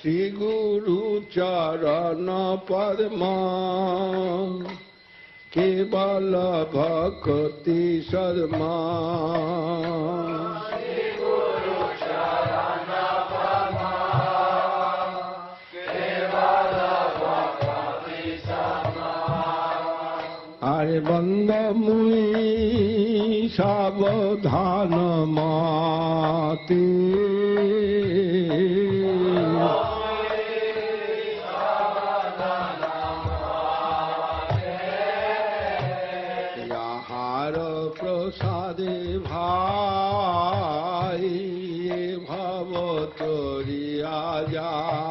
শ্রী গুরু চরণ পদ্ম কেবল ভক্তি সদমা। আরে বন্দ মুই সাবধান মাতে যাহার প্রসাদে ভাই ভব তরিয়া যায়।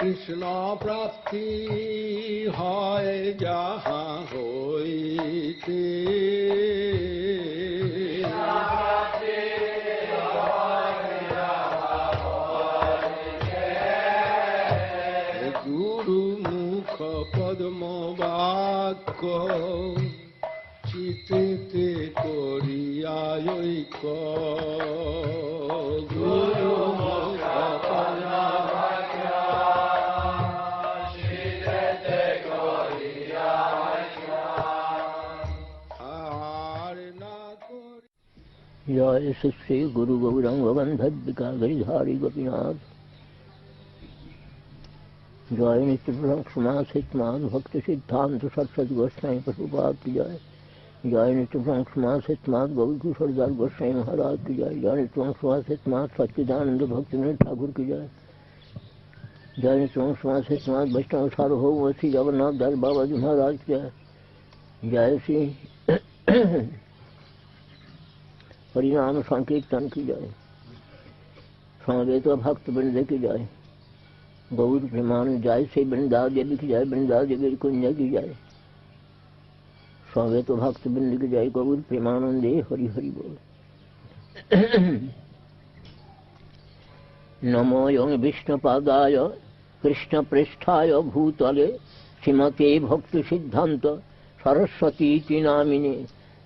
কৃষ্ণ প্রাপ্তি হয় যাহা হইতে গুরু মুখ পদ্ম বাক্য চিতেতে করিয়া ঐক্য। গুরু মুখ পদ্ম जय श्री गुरु गौरांग बंधविका गिरिधारी गोपीनाथ। जय नित्य समाज हितमान भक्त सिद्धांत सरस्वती गोस्वामी प्रभुपाद की जय। जय नित्य समाज हितमान गौरी किशोरदास गोस्वामी महाराज की जय। जय नित्य समाज हितमान सच्चिदानंद भक्त ठाकुर की जय। जय नित्य समाज हितमान वैष्णव सार्वभौम श्री जगन्नाथ दास बाबा जी महाराज की जय। जय श्री हरिनाम संकीर्तन की जाए। समवेत भक्त वृंद की जाए। गौर प्रेमान जाय से वृंदा देवी की जाए। वृंदा देवी कुंज की जाए। समवेत भक्त वृंद की जाए। गौर प्रेमानंदे हरि हरि बोल। नमो यं विष्णुपादाय कृष्ण पृष्ठाय भूतले श्रीमते भक्ति सिद्धांत सरस्वती नामिने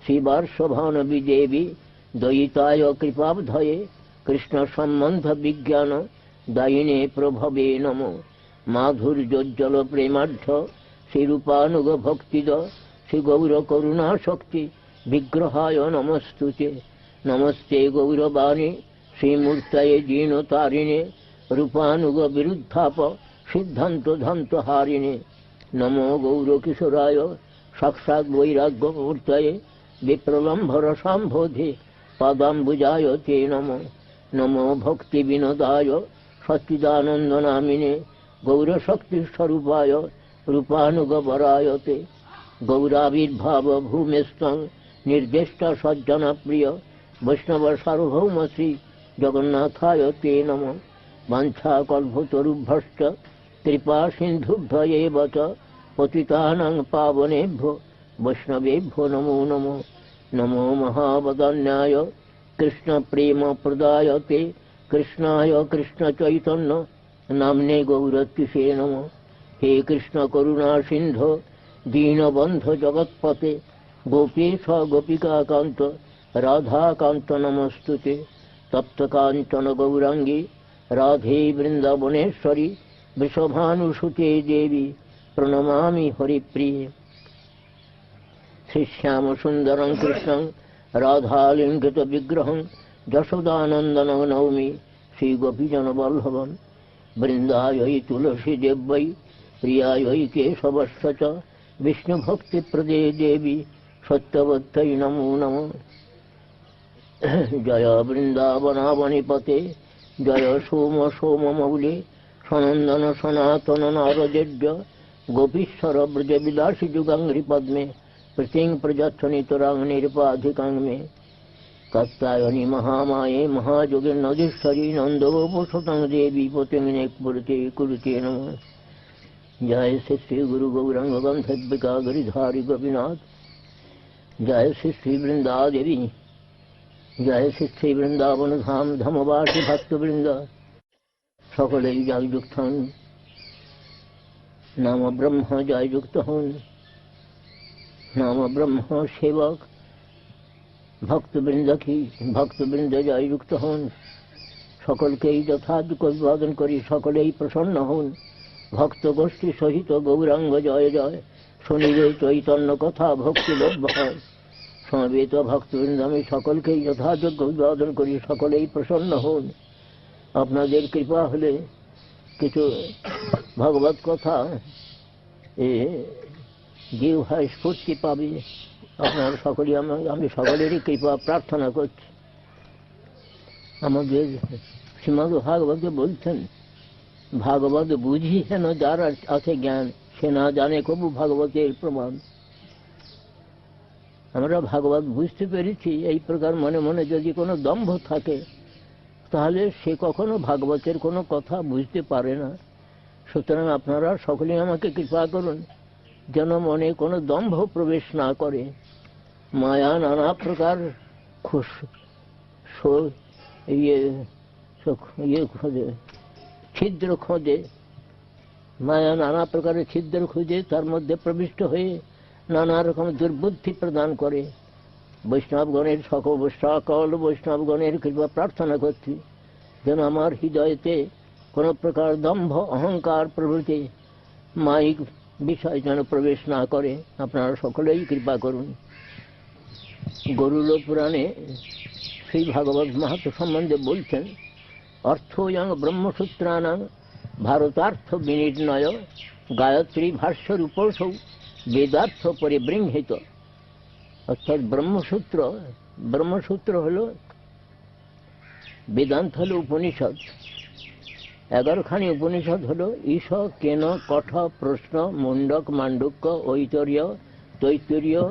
श्रीवार्षभानवी देवी दयिताय कृपाब्धये कृष्ण संबंध विज्ञान दायिने प्रभवे नमो। माधुर्योज्जल प्रेमाढ्य श्रीरूपानुग भक्तिद श्री गौर करुणा शक्ति विग्रहाय नमस्तुते। नमस्ते गौरवाणी श्रीमूर्तये दीनतारिणे रूपानुग विरुद्धाप सिद्धांत धांत हारिणे। नमो गौर किशोराय साक्षात् वैराग्यमूर्तये विप्रलम्भर संबोधे पदाम्बुजाय ते नमो। नमो भक्ति विनोदाय सच्चिदानंद नामिने गौरशक्ति स्वरूपाय रूपानुगवराय ते। गौराविर्भाव भूमिस्थं निर्दिष्ट सज्जन प्रिय वैष्णव सार्वभौम श्री जगन्नाथाय ते नमो। वाञ्छा कल्पतरुभ्यश्च कृपा सिन्धुभ्य एव च पतितानां पावनेभ्यो वैष्णवेभ्यो नमो नमो। नमो महावदान्याय कृष्ण प्रेम प्रदायते कृष्णाय कृष्ण चैतन्य नाम्ने गौरतिसे नमो। हे कृष्ण करुणा सिंधु दीनबंधु जगत्पते गोपीश गोपिकाकांत राधाकांत नमस्तुते। तप्त कांचन गौरांगी राधे वृंदावनेश्वरी वृषभानुसुते देवी प्रणमामि हरिप्रिये। श्रीश्याम सुंदरं कृष्णं राधालिंगित विग्रहं यशोदानंदनं नौमि श्री गोपीजन वल्लभं। वृंदायै तुलसी देव्यै प्रियायै केशवस्य च विष्णुभक्तिप्रदे देवी सत्यवत्यै नमो नमः। जय वृंदावनावनिपते जय सोम सोम मौले सनंदन सनातन नारदेव्य गोपीश्वर ब्रज विलासी जुगांग्रि पद्मे प्रतिंग प्रजत्नितरांग निरपाधिकांग में कात्यायनी महामाये महायोगे नदीश्वरी नंदोपसुतं देवी पतिंग पुरते कुरुते नमः। जय श्री गुरु गौरांग बंधविका गिरिधारी गोपीनाथ। जय श्री वृंदा देवी। जय श्री वृंदावन धाम धमवासी भक्त वृंद सकले जगयुक्तं নাম ব্রহ্ম জয়যুক্ত হন, নাম ব্রহ্ম সেবক ভক্তবৃন্দ জয়যুক্ত হন, সকলকেই যথাযোগ্য অভিবাদন করি, সকলেই প্রসন্ন হন। ভক্ত গোষ্ঠী সহিত গৌরাঙ্গ জয় জয়, শুনিলে চৈতন্য কথা ভক্তিলভ্য হয়। সমবেত ভক্তবৃন্দ আমি সকলকেই যথাযোগ্য অভিবাদন করি, সকলেই প্রসন্ন হন। আপনাদের কৃপা হলে কিছু ভগবত কথা জিহ্বায় স্ফূর্তি পাবে। আপনারা সকলেই আমি সকলেরই কৃপা প্রার্থনা করছি। আমাদের শ্রীমদ্ ভাগবতে বলছেন, ভাগবত বুঝি হেন যার আছে জ্ঞান, সে না জানে কবু ভাগবতের প্রমাণ। আমরা ভাগবত বুঝতে পেরেছি, এই প্রকার মনে মনে যদি কোনো দম্ভ থাকে তাহলে সে কখনো ভাগবতের কোনো কথা বুঝতে পারে না। সুতরাং আপনারা সকলেই আমাকে কৃপা করুন যেন মনে কোনো দম্ভ প্রবেশ না করে। মায়া নানা প্রকার ছিদ্র খোঁজে, মায়া নানা প্রকারের ছিদ্র খুঁজে তার মধ্যে প্রবিষ্ট হয়ে নানা রকম দুর্বুদ্ধি প্রদান করে। বৈষ্ণবগণের সকল বৈষ্ণবগণের কৃপা প্রার্থনা করছি যেন আমার হৃদয়তে কোনো প্রকার দম্ভ অহংকার প্রভৃতি মায়িক বিষয় যেন প্রবেশ না করে। আপনারা সকলেই কৃপা করুন। গরুড় পুরাণে শ্রী ভাগবত মাহাত্ম্য সম্বন্ধে বলছেন, অর্থয়ং ব্রহ্মসূত্রাণাং ভারতার্থ বিনির্ণয় গায়ত্রী ভাষ্যরূপসৌ বেদার্থ পরিবৃংহিত। অর্থাৎ ব্রহ্মসূত্র হল বেদান্ত, হল উপনিষদ। 11খানি উপনিষদ হল ঈশ, কেন, কঠ, প্রশ্ন, মুন্ডক, মান্ডুক্য, ঐতরীয়, তৈত্তরীয়,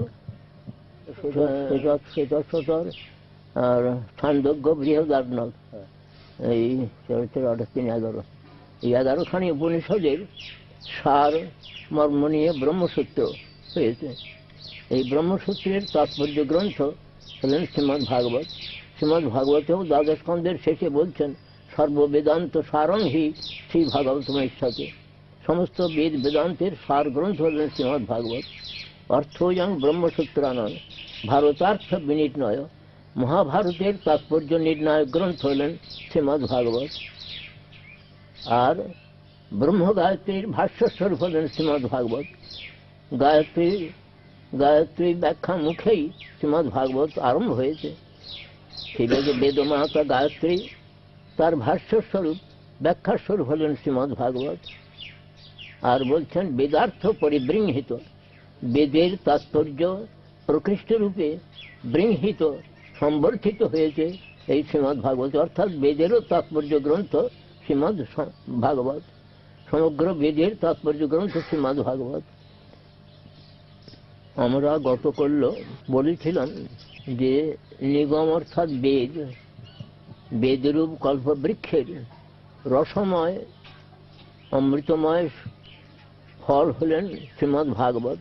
শ্বেতশতর আর ছান্দোগ্য, বৃহদারণ্যক। এই 11 এই 11খানি উপনিষদের সার মর্ম নিয়ে ব্রহ্মসূত্র হয়েছে। এই ব্রহ্মসূত্রের তাৎপর্য গ্রন্থ হলেন শ্রীমদ্ ভাগবত। শ্রীমদ্ ভাগবতেও দ্বাদশ স্কন্ধের শেষে বলছেন, সর্ববেদান্ত সারং হি শ্রী ভাগবতমৈষ্ঠতে। সমস্ত বেদান্তের সার গ্রন্থ হলেন শ্রীমদ্ ভাগবত। অর্থয়ং ব্রহ্মসূত্রাণাং ভারতার্থ বিনির্ণয়, মহাভারতের তাৎপর্য নির্ণায়ক গ্রন্থ হলেন শ্রীমদ্ ভাগবত। আর ব্রহ্ম গায়ত্রীর ভাষ্যস্বরূপ হলেন শ্রীমদ্ ভাগবত। গায়ত্রী ব্যাখ্যা মুখেই শ্রীমদ্ ভাগবত আরম্ভ হয়েছে। সেটাকে বেদমাতা গায়ত্রী, তার ভাষ্যস্বরূপ ব্যাখ্যাস্বরূপ হলেন শ্রীমদ্ ভাগবত। আর বলছেন বেদার্থ পরিবৃংহিত, বেদের তাৎপর্য প্রকৃষ্ট রূপে বৃংহিত সম্বর্ধিত হয়েছে এই শ্রীমদ্ ভাগবত। অর্থাৎ বেদেরও তাৎপর্য গ্রন্থ শ্রীমদ্ ভাগবত, সমগ্র বেদের তাৎপর্য গ্রন্থ শ্রীমদ্ ভাগবত। আমরা গতকল্য বলেছিলাম যে নিগম অর্থাৎ বেদরূপ কল্পবৃক্ষের রসময় অমৃতময় ফল হলেন শ্রীমদ্ ভাগবত।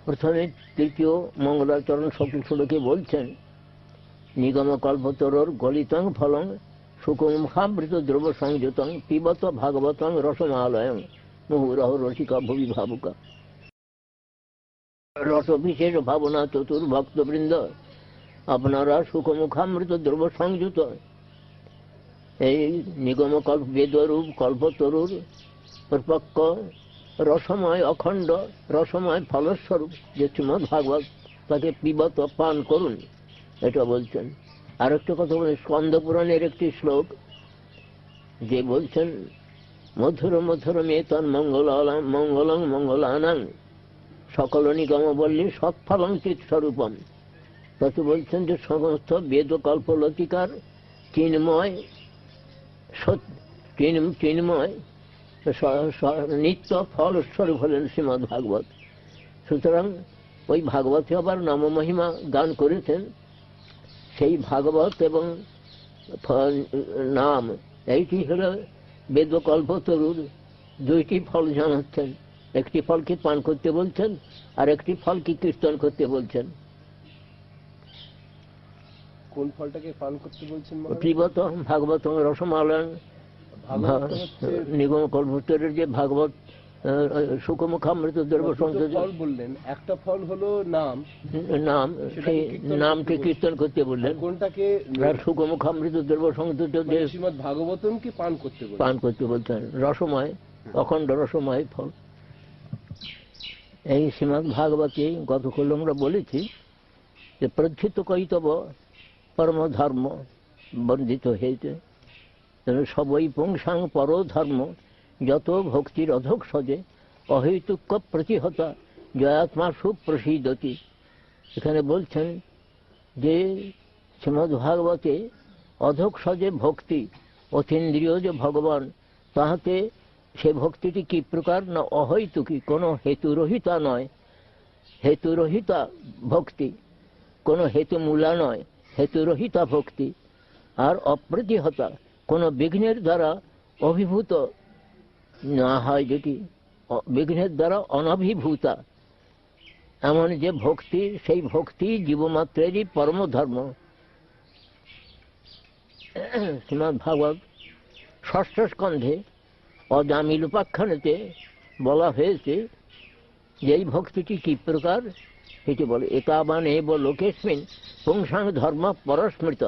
প্রথমে তৃতীয় মঙ্গলাচরণ শ্লোকে বলছেন, নিগম কল্পতরোর গলিতং ফলং শুকমুখাবৃত দ্রব সংযুতং পিবত ভাগবতং রসমালয়ং মুহুরহ রসিকা ভুবি ভাবুকা। রস বিশেষ ভাবনা চতুর ভক্তবৃন্দ, আপনারা শুকমুখামৃত দ্রব সংযুত এই নিগম বেদরূপ কল্পতরুর পরিপক্ক রসময় অখণ্ড রসময় ফলস্বরূপ যে শ্রীমদ্ ভাগবত, তাকে পিবত পান করুন, এটা বলছেন। আর একটা কথা বলেন, স্কন্দ পুরাণের একটি শ্লোক যে বলছেন, মধুর মধুর মেতন মঙ্গলং মঙ্গলানাং সকল নিগম বললি সৎফলং চিৎস্বরূপম। তাতে বলছেন যে সমস্ত বেদ কল্পলতিকার চিন্ময় নিত্য ফলস্বরূপ হলেন শ্রীমদ্ ভাগবত। সুতরাং ওই ভাগবতে আবার নামমহিমা গান করেছেন। সেই ভাগবত এবং নাম এইটি হল বেদ কল্পতরুর দুইটি ফল জানাচ্ছেন। একটি ফলকে পান করতে বলছেন, আর একটি ফলকে কীর্তন করতে বলছেন। কোন ফলটাকে পান করতে বলছেন? পিবত ভাগবত রসমালয়ং। নিগম কল্পতরুর যে ভাগবত সুখমুখামৃত দ্রব্য দুটো সংযোজন ফল বললেন, একটা ফল হলো নাম, নাম, সেই নামকে কীর্তন করতে বললেন। কোনটাকে আর সুখমুখামৃত দ্রব্য সংযোজন যে শ্রীমদ ভাগবতমকে পান করতে বললেন। পান করতে বলছেন, রসময়, অখণ্ড রসময় ফল। এই শ্রীমদ্ ভাগবতে গতকাল আমরা বলেছি যে প্রথিত কৈতব পরমধর্ম বর্ধিত হয়েছে, সবই পুংসাং পরধর্ম যত ভক্তির অধক সজে অহৈতুক্য প্রতিহতা জয়াত্মা সুপ্রসিদতি। এখানে বলছেন যে শ্রীমদ্ ভাগবতে অধক সজে ভক্তি, অতীন্দ্রিয় যে ভগবান, তাহাতে সে ভক্তিটি কি প্রকার না অহৈতুকী, কোনো হেতুরহিতা নয়, হেতুরহিতা ভক্তি, কোনো হেতুমূলা নয়, হেতুরহিতা ভক্তি। আর অপ্রতিহতা, কোনো বিঘ্নের দ্বারা অভিভূত না হয়, যেটি বিঘ্নের দ্বারা অনভিভূতা, এমন যে ভক্তি, সেই ভক্তি জীবমাত্রেরই পরমধর্ম। শ্রীমদ্ ভাগবত ষষ্ঠ স্কন্ধে অজামিল উপাখ্যানেতে বলা হয়েছে যে এই ভক্তিটি কি প্রকার, এটি বলে এতাবান এব লোকেস্মিন পুংসাং ধর্ম পরস্মৃত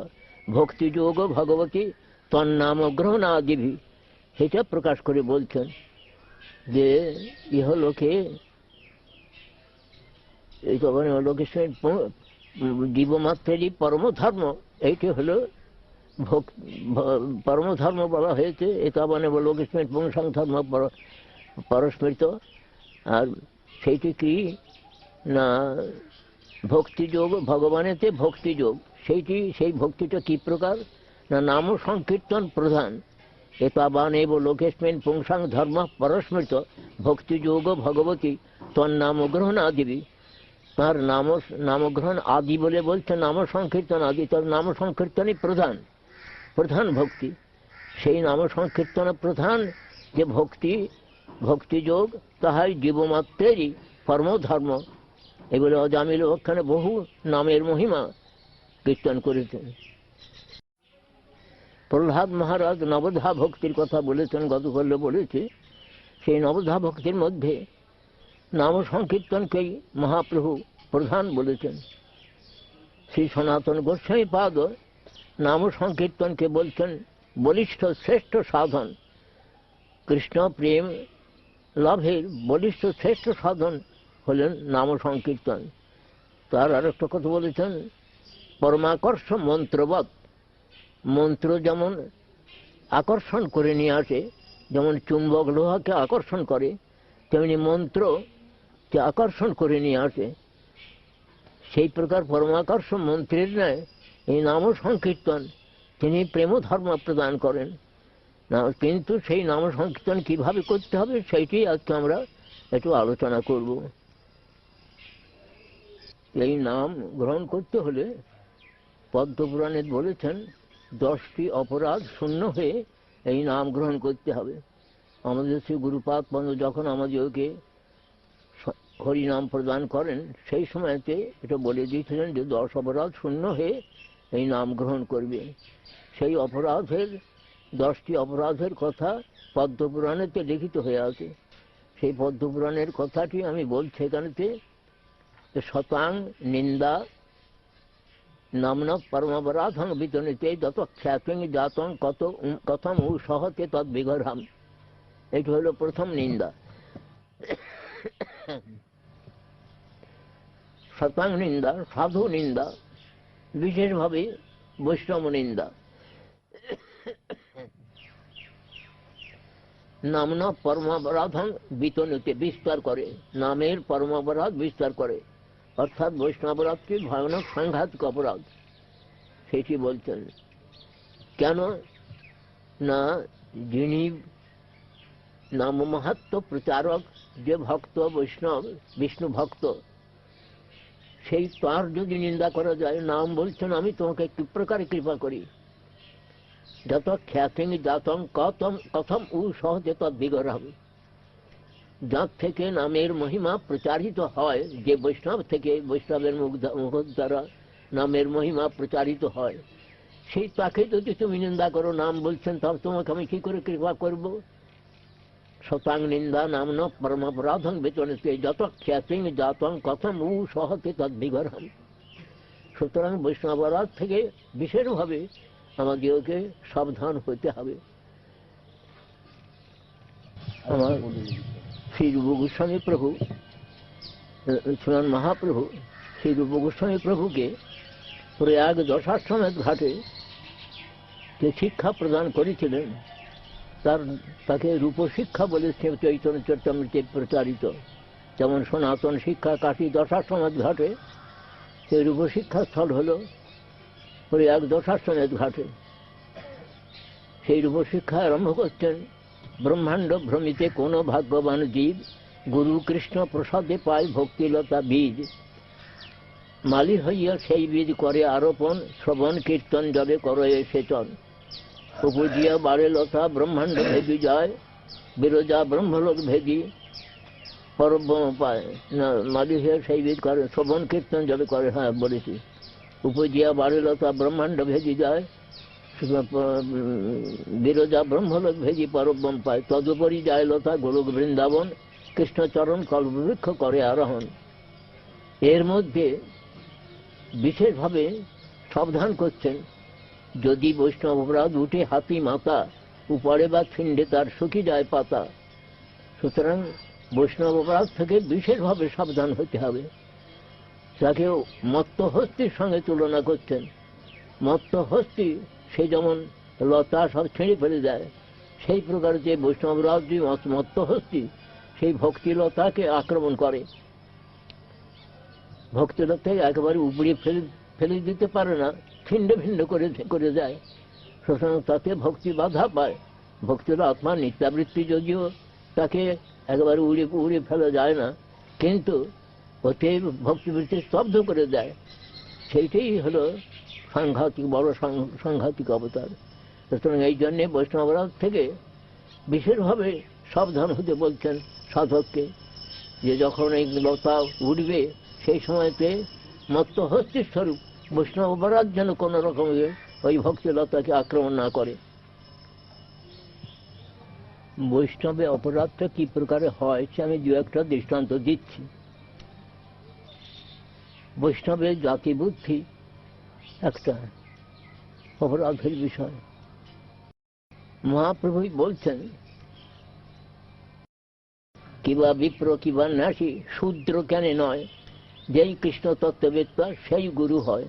ভক্তিযোগ ভগবতী তন্নাম গ্রহণাদিভি। সেটা প্রকাশ করে বলছেন যে ইহলোকে লোকেস্মিন জীবমাত্রেরই পরমধর্ম, এইটি হলো পরমধর্ম বলা হয়েছে। এতাবানে লোকেস্মিন পুংসাং ধর্ম পরস্মৃত। আর সেইটি কি না ভক্তিযোগ, ভগবানেতে ভক্তিযোগ, সেই ভক্তিটা কি প্রকার না নাম সংকীর্তন প্রধান। এতাবান এব লোকেস্মিন পুংসাং ধর্ম পরস্মৃত ভক্তিযোগ ভগবতী তন্নাম গ্রহণ আদিবি। তার নামগ্রহণ আদি বলে বলছে, নাম সংকীর্তন আদি, তার নাম সংকীর্তনই প্রধান, প্রধান ভক্তি। সেই নাম সংকীর্তন প্রধান যে ভক্তি, ভক্তিযোগ, তাহাই জীবমাত্রেরই পরমধর্ম। এগুলো অজামিল ওখানে বহু নামের মহিমা কীর্তন করেছেন। প্রহ্লাদ মহারাজ নবধা ভক্তির কথা বলেছেন, গতকাল বলেছে। সেই নবধা ভক্তির মধ্যে নাম সংকীর্তনকেই মহাপ্রভু প্রধান বলেছেন। শ্রী সনাতন গোস্বামী পাদ নাম সংকীর্তনকে বলছেন বলিষ্ঠ শ্রেষ্ঠ সাধন। কৃষ্ণ প্রেম লাভের বলিষ্ঠ শ্রেষ্ঠ সাধন হলেন নাম সংকীর্তন। তার আর একটা কথা বলেছেন পরমাকর্ষ মন্ত্রবৎ। মন্ত্র যেমন আকর্ষণ করে নিয়ে আসে, যেমন চুম্বক লোহাকে আকর্ষণ করে, তেমনি মন্ত্রকে আকর্ষণ করে নিয়ে আসে। সেই প্রকার পরমাকর্ষ মন্ত্রের ন্যায় এই নাম সংকীর্তন তিনি প্রেম ধর্ম প্রদান করেন না। কিন্তু সেই নাম সংকীর্তন কিভাবে করতে হবে সেইটি আজকে আমরা একটু আলোচনা করব। এই নাম গ্রহণ করতে হলে পদ্মপুরাণে বলেছেন 10টি অপরাধ শূন্য হয়ে এই নাম গ্রহণ করতে হবে। আমাদের শ্রী গুরুপাদ বন্ধ যখন আমাদেরকে হরিনাম প্রদান করেন সেই সময়তে এটা বলে দিয়েছিলেন যে 10 অপরাধ শূন্য হয়ে এই নাম গ্রহণ করবে। সেই অপরাধের 10টি অপরাধের কথা পদ্মপুরাণেতে লিখিত হয়ে আছে। সেই পদ্মপুরাণের কথাটি আমি বলছি এখানেতে। শতাং নিন্দা নামনা পরমাপরাধং বিতনিতে যত খ্যাতিং জাতং কথম উ সহতে তৎ বিগরহাম। এটি হলো প্রথম নিন্দা। শতাং নিন্দা, সাধু নিন্দা, বিশেষভাবে বৈষ্ণব নিন্দা। নামনা পরমাপরাধং বিতনিতে বিস্তার করে, নামের পরমাপরাধ বিস্তার করে, অর্থাৎ বৈষ্ণবরাধটি ভয়ানক সাংঘাতিক অপরাধ। সেটি বলছেন কেন না যিনি নাম মাহাত্ম্য প্রচারক, যে ভক্ত বৈষ্ণব বিষ্ণু ভক্ত, সেই তার যদি নিন্দা করা যায়, নাম বলছেন আমি তোমাকে কি প্রকারে কৃপা করি, যত খ্যাতিং জাতং কথম উ সহজে তৎ বিগরহম। যার থেকে নামের মহিমা প্রচারিত হয়, যে বৈষ্ণব থেকে, বৈষ্ণবের মুখ দ্বারা নামের মহিমা প্রচারিত হয়, সেই তাকে যদি তুমি নিন্দা করো, নাম বলছেন তবে তোমাকে আমি কি করে কৃপা করব। শতাং নিন্দা নামন পরমাপরাধং বেতনতে যত খ্যাতিং জাতং কথম উ সহতে তদ্বিগরহম। সুতরাং বৈষ্ণবরাজ থেকে বিশেষভাবে আমাদেরকে সাবধান হতে হবে। আমার শ্রী রূপ গোস্বামী প্রভু, শ্রীমান মহাপ্রভু শ্রী রূপ গোস্বামী প্রভুকে প্রয়াগ দশাশ্বমেধ ঘাটে যে শিক্ষা প্রদান করেছিলেন তাকে রূপশিক্ষা বলে চৈতন্য চরিতামৃতে প্রচারিত। যেমন সনাতন শিক্ষা কাশী দশাশ্বমেধ ঘাটে, সেই রূপশিক্ষা স্থল হল প্রয়াগ দশাশ্বমেধ ঘাটে। সেই রূপশিক্ষা আরম্ভ করছেন, ব্রহ্মাণ্ড ভ্রমিতে কোনো ভাগ্যবান জীব গুরু কৃষ্ণ প্রসাদে পায় ভক্তিলতা বীজ। মালি হইয়া সেই বীজ করে আরোপণ, শ্রবণ কীর্তন জলে করয়ে সেচন। উপজিয়া বাড়ে লতা ব্রহ্মাণ্ড ভেদি যায়, বিরজা ব্রহ্মলোক ভেদি পরব্রহ্ম পায়। না, মালি হইয়া সেই বীজ করে শ্রবণ কীর্তন জলে করে, হ্যাঁ বলেছি। উপজিয়া বাড়ে লতা ব্রহ্মাণ্ড ভেদি যায়, বিরজা ব্রহ্মলোক ভেদি পরব্রহ্ম পায়। তদুপরি যায় লতা গোলক বৃন্দাবন, কৃষ্ণচরণ কল্পবৃক্ষ করে আরোহণ। এর মধ্যে বিশেষভাবে সাবধান করছেন, যদি বৈষ্ণব অপরাধ উঠে হাতি মাতা, উপরে বা ছিন্ডে তার শুকিয়ে যায় পাতা। সুতরাং বৈষ্ণব অপরাধ থেকে বিশেষভাবে সাবধান হতে হবে। তাকে মত্ত হস্তির সঙ্গে তুলনা করছেন। মত্ত হস্তি সে যেমন লতা সব ছিঁড়ে ফেলে দেয়, সেই প্রকার যে বৈষ্ণব অপরাধ যে মত্ত হস্তি সেই ভক্তিলতাকে আক্রমণ করে। ভক্তিলতাকে একেবারে উপড়ে ফেলে দিতে পারে না, ছিন্ন ভিন্ন করে যায়। সুতরাং তাতে ভক্তি বাধা পায়। ভক্তির আত্মা নিত্যাবৃত্তি যদিও তাকে একেবারে উড়ে ফেলা যায় না, কিন্তু ওতে ভক্তিবৃত্তি স্তব্ধ করে দেয়। সেইটাই হলো সাংঘাতিক, বড় সাংঘাতিক অবতার। সুতরাং এই জন্যে বৈষ্ণবরাজ থেকে বিশেষভাবে সাবধান হতে বলছেন সাধককে, যে যখন এই লতা উঠবে সেই সময়তে মত্ত হস্তির স্বরূপ বৈষ্ণব অপরাধ যেন কোনো রকমের ওই ভক্তিলতাকে আক্রমণ না করে। বৈষ্ণবে অপরাধটা কি প্রকারে হয় সে আমি দু একটা দৃষ্টান্ত দিচ্ছি। বৈষ্ণবের জাতি বুদ্ধি একটা অপরাধের বিষয়। মহাপ্রভুই বলছেন, কিবা বিপ্র কিবা ন্যাসী শূদ্র কেন নয়, যেই কৃষ্ণ তত্ত্ববেত্তা সেই গুরু হয়।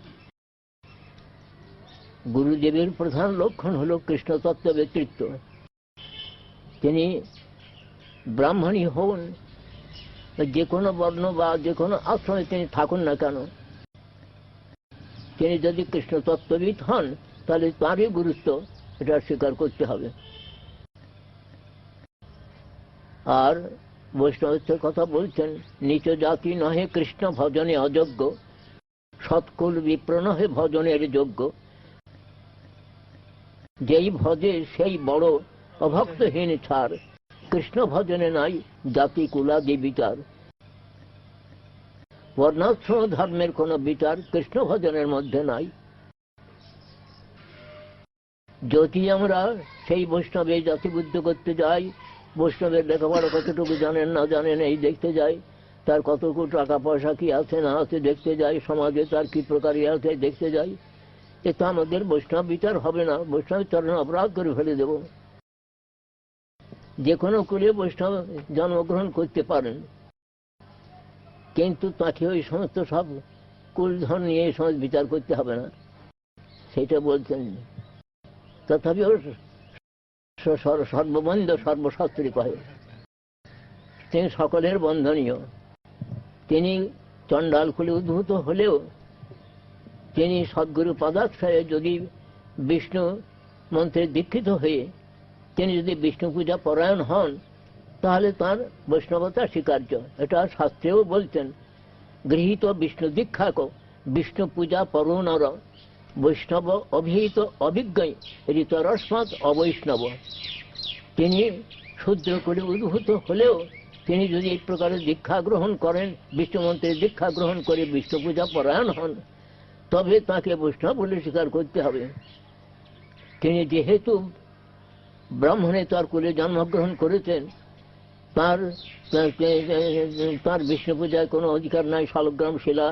গুরুদেবের প্রধান লক্ষণ হল কৃষ্ণ তত্ত্ববেত্তৃত্ব। তিনি ব্রাহ্মণী হন, যে কোনো বর্ণ বা যে কোনো আশ্রমে তিনি থাকুন না কেন, তিনি যদি কৃষ্ণ তত্ত্ববিদ হন তাহলে তাঁরই গুরুত্ব এটা স্বীকার করতে হবে। আর বৈষ্ণবের কথা বলছেন, নিচ জাতি নহে কৃষ্ণ ভজনে অযোগ্য, সৎকুল বিপ্র নহে ভজনের যোগ্য। যেই ভজে সেই বড় অভক্তহীন ছাড়, কৃষ্ণ ভজনে নাই জাতি কুলাদি বিচার। বর্ণাশ্রম ধর্মের কোনো বিচার কৃষ্ণ ভজনের মধ্যে নাই। যদি আমরা সেই বৈষ্ণবের জাতিবুদ্ধ করতে যাই, বৈষ্ণবের লেখাপড়া কতটুকু জানেন না জানেন এই দেখতে যাই, তার কতটুকু টাকা পয়সা কি আছে না আছে দেখতে যাই, সমাজে তার কি প্রকার আছে দেখতে যাই, এতে আমাদের বৈষ্ণব বিচার হবে না। বৈষ্ণব চরণ অপরাধ করে ফেলে দেব। যে কোনো কুলে বৈষ্ণব জন্মগ্রহণ করতে পারেন, কিন্তু তাকে ওই সমস্ত সব কুলধন নিয়ে এই সমস্ত বিচার করতে হবে না, সেইটা বলছেন। তথাপিও সর্ববন্ধ সর্বশাস্ত্রী কহে, তিনি সকলের বন্ধনীয়। তিনি চণ্ডাল কুলে উদ্ভূত হলেও তিনি সদ্গুরু পদাশ্রয়ে যদি বিষ্ণু মন্ত্রে দীক্ষিত হয়ে তিনি যদি বিষ্ণু পূজা পরায়ণ হন, তাহলে তাঁর বৈষ্ণবতা স্বীকার্য। এটা শাস্ত্রেও বলছেন, গৃহীত বিষ্ণু দীক্ষাক বিষ্ণু পূজা পরোনর, বৈষ্ণব অভিহিত অভিজ্ঞ ঋতরস্মাৎ অবৈষ্ণব। তিনি শূদ্র করে উদ্ভূত হলেও তিনি যদি এই প্রকারের দীক্ষা গ্রহণ করেন, বিষ্ণু মন্ত্রের দীক্ষা গ্রহণ করে বিষ্ণু পূজা পরায়ণ হন, তবে তাকে বৈষ্ণব বলে স্বীকার করতে হবে। তিনি যেহেতু ব্রাহ্মণে তার কুলে জন্মগ্রহণ করেছেন, তার তার বিষ্ণু পূজায় কোনো অধিকার নাই, শালগ্রাম শিলা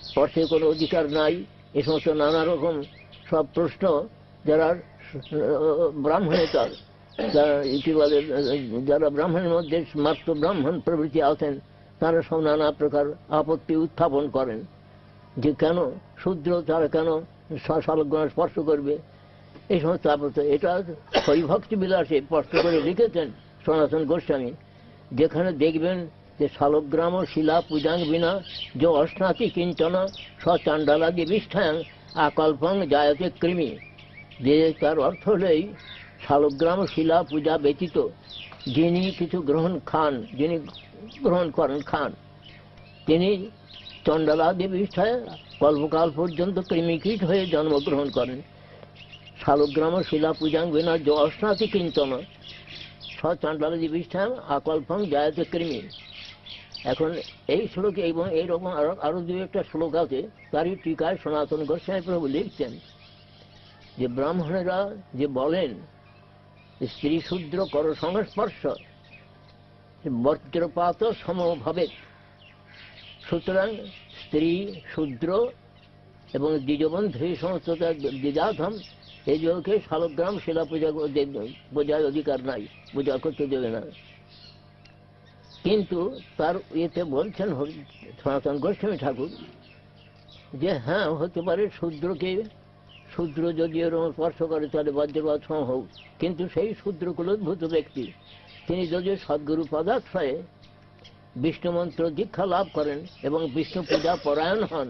স্পর্শে কোনো অধিকার নাই, এ সমস্ত নানা রকম সব প্রশ্ন যারা ব্রাহ্মণেতর, যারা ইতিবাদে যারা ব্রাহ্মণের মধ্যে মাত্র ব্রাহ্মণ প্রভৃতি আছেন, তারা সব নানা প্রকার আপত্তি উত্থাপন করেন যে কেন শূদ্র, তারা কেন শালগ্রাম স্পর্শ করবে, এই সমস্ত আপত্তি। এটা হরিভক্তি বিলাসে স্পষ্ট করে লিখেছেন সনাতন গোস্বামী, যেখানে দেখবেন যে শালগ্রাম শিলা পূজাং বিনা যে অশ্নাতি কিঞ্চন সচাণ্ডালাদি বিষ্ঠাং আকল্পং জায়তে কৃমি, যে তার অর্থ হলেই শালগ্রাম শিলা পূজা ব্যতীত যিনি কিছু যিনি গ্রহণ করেন খান, তিনি চণ্ডালাদি বিষ্ঠায় কল্পকাল পর্যন্ত কৃমিকীট হয়ে জন্মগ্রহণ করেন। শালগ্রাম শিলা পূজাং বিনা যে অশ্নাতি কিঞ্চন সচাণ্ডালাদি বিষ্ঠাং আকল্পং জায়তে কৃমি। এখন এই শ্লোকে এবং এইরকম আরো দু একটা শ্লোক আছে, তারই টিকায় সনাতন গোস্বামী প্রভু লিখছেন যে ব্রাহ্মণেরা যে বলেন স্ত্রী শূদ্র কর সংস্পর্শ বজ্রপাত সমভাবে, সুতরাং স্ত্রী শূদ্র এবং দ্বিজবন্ধু এই সমস্ত দ্বিজাধম এই যোগকে শালগ্রাম শিলা পূজার অধিকার নাই, পূজা করতে দেবে না। কিন্তু তার ইয়েতে বলছেন সনাতন গোস্বামী ঠাকুর যে হ্যাঁ হতে পারে শূদ্র যদি এরকম স্পর্শ করে তাহলে বজ্রপাত সম হোক, কিন্তু সেই শূদ্র কুলোদ্ভূত ব্যক্তি তিনি যদি সদ্গুরু পদাশ্রয়ে বিষ্ণু মন্ত্র দীক্ষা লাভ করেন এবং বিষ্ণু পূজা পরায়ণ হন,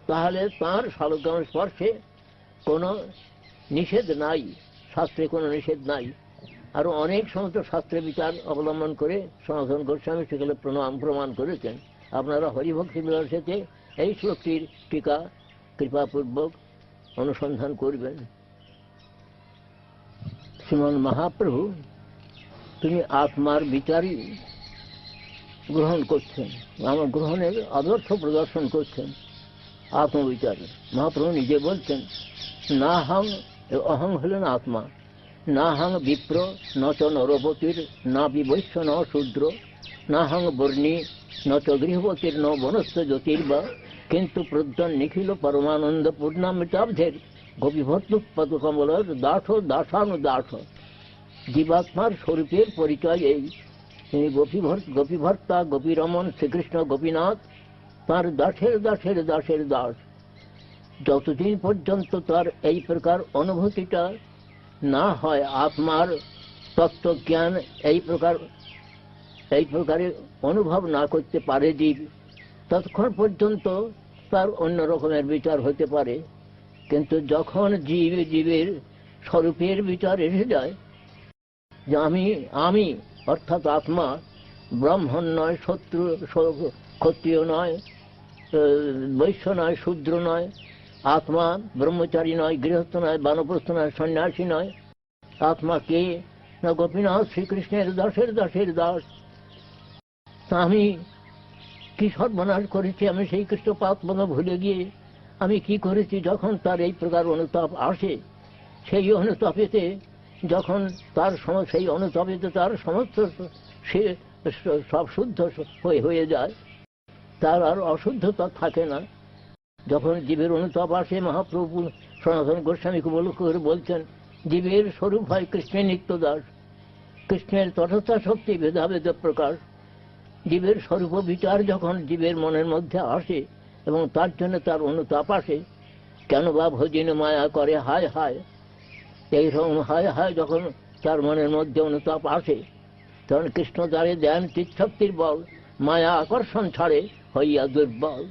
তাহলে তাঁর শালগ্রাম স্পর্শে কোনো নিষেধ নাই, শাস্ত্রে কোনো নিষেধ নাই। আরো অনেক সমস্ত শাস্ত্রের বিচার অবলম্বন করে সনাতন গোস্বামী সেগুলো প্রমাণ করেছেন। আপনারা হরিভক্তি বিলাসেতে এই শ্লোকটির টিকা কৃপাপূর্বক অনুসন্ধান করবেন। শ্রীমন মহাপ্রভু তিনি আত্মার বিচারই গ্রহণ করছেন, আমার গ্রহণের আদর্শ প্রদর্শন করছেন আত্মবিচারে। মহাপ্রভু নিজে বলছেন না হাং, অহং হলেন আত্মা, না হাং বিপ্র ন চ নরপতির না বিবৈশ্য ন শূদ্র না হাং বর্ণী ন চ গৃহপতির ন বনস্থ জ্যোতির্বা কিন্তু প্রদ্যন নিখিল পরমানন্দ পূর্ণামৃতাব্ধের গোপীভর্তুৎপদ কমলের দাসানুদাস। জীবাত্মার স্বরূপের পরিচয় এই, তিনি গোপীভর্তা গোপীরমন শ্রীকৃষ্ণ গোপীনাথ, তার দাসের দাস। যতদিন পর্যন্ত তার এই প্রকার অনুভূতিটা না হয়, আত্মার তত্ত্বজ্ঞান এই প্রকারে অনুভব না করতে পারে জীব, ততক্ষণ পর্যন্ত তার অন্য রকমের বিচার হতে পারে। কিন্তু যখন জীবের স্বরূপের বিচার এসে যায় যে আমি অর্থাৎ আত্মা ব্রাহ্মণ নয়, ক্ষত্রিয় নয়, বৈশ্য নয়, শূদ্র নয়, আত্মা ব্রহ্মচারী নয়, গৃহস্থ নয়, বানপ্রস্থ নয়, সন্ন্যাসী নয়, আত্মা কে না গোপীনাথ শ্রীকৃষ্ণের দাসের দাস। আমি কি সর্বনাশ করেছি, আমি সেই কৃষ্ণ পাত্মনা ভুলে গিয়ে আমি কি করেছি। যখন তার এই প্রকার অনুতাপ আসে, সেই অনুতাপেতে যখন সেই অনুতাপেতে তার সমস্ত সে সব শুদ্ধ হয়ে যায়, তার আর অশুদ্ধতা থাকে না। যখন জীবের অনুতাপ আসে, মহাপ্রভু সনাতন গোস্বামীকে বলছেন জীবের স্বরূপ হয় কৃষ্ণের নিত্যদাস, কৃষ্ণের তটস্থা শক্তি ভেদাভেদ প্রকাশ। জীবের স্বরূপ বিচার যখন জীবের মনের মধ্যে আসে এবং তার জন্য তার অনুতাপ আসে, কেন বা ভজিন মায়া করে হায় হায়, এইরকম হায় হায় যখন তার মনের মধ্যে অনুতাপ আসে, তখন কৃষ্ণ দ্বারে দেন চিৎশক্তির বল, মায়া আকর্ষণ ছাড়ে হইয়া দুর্বল।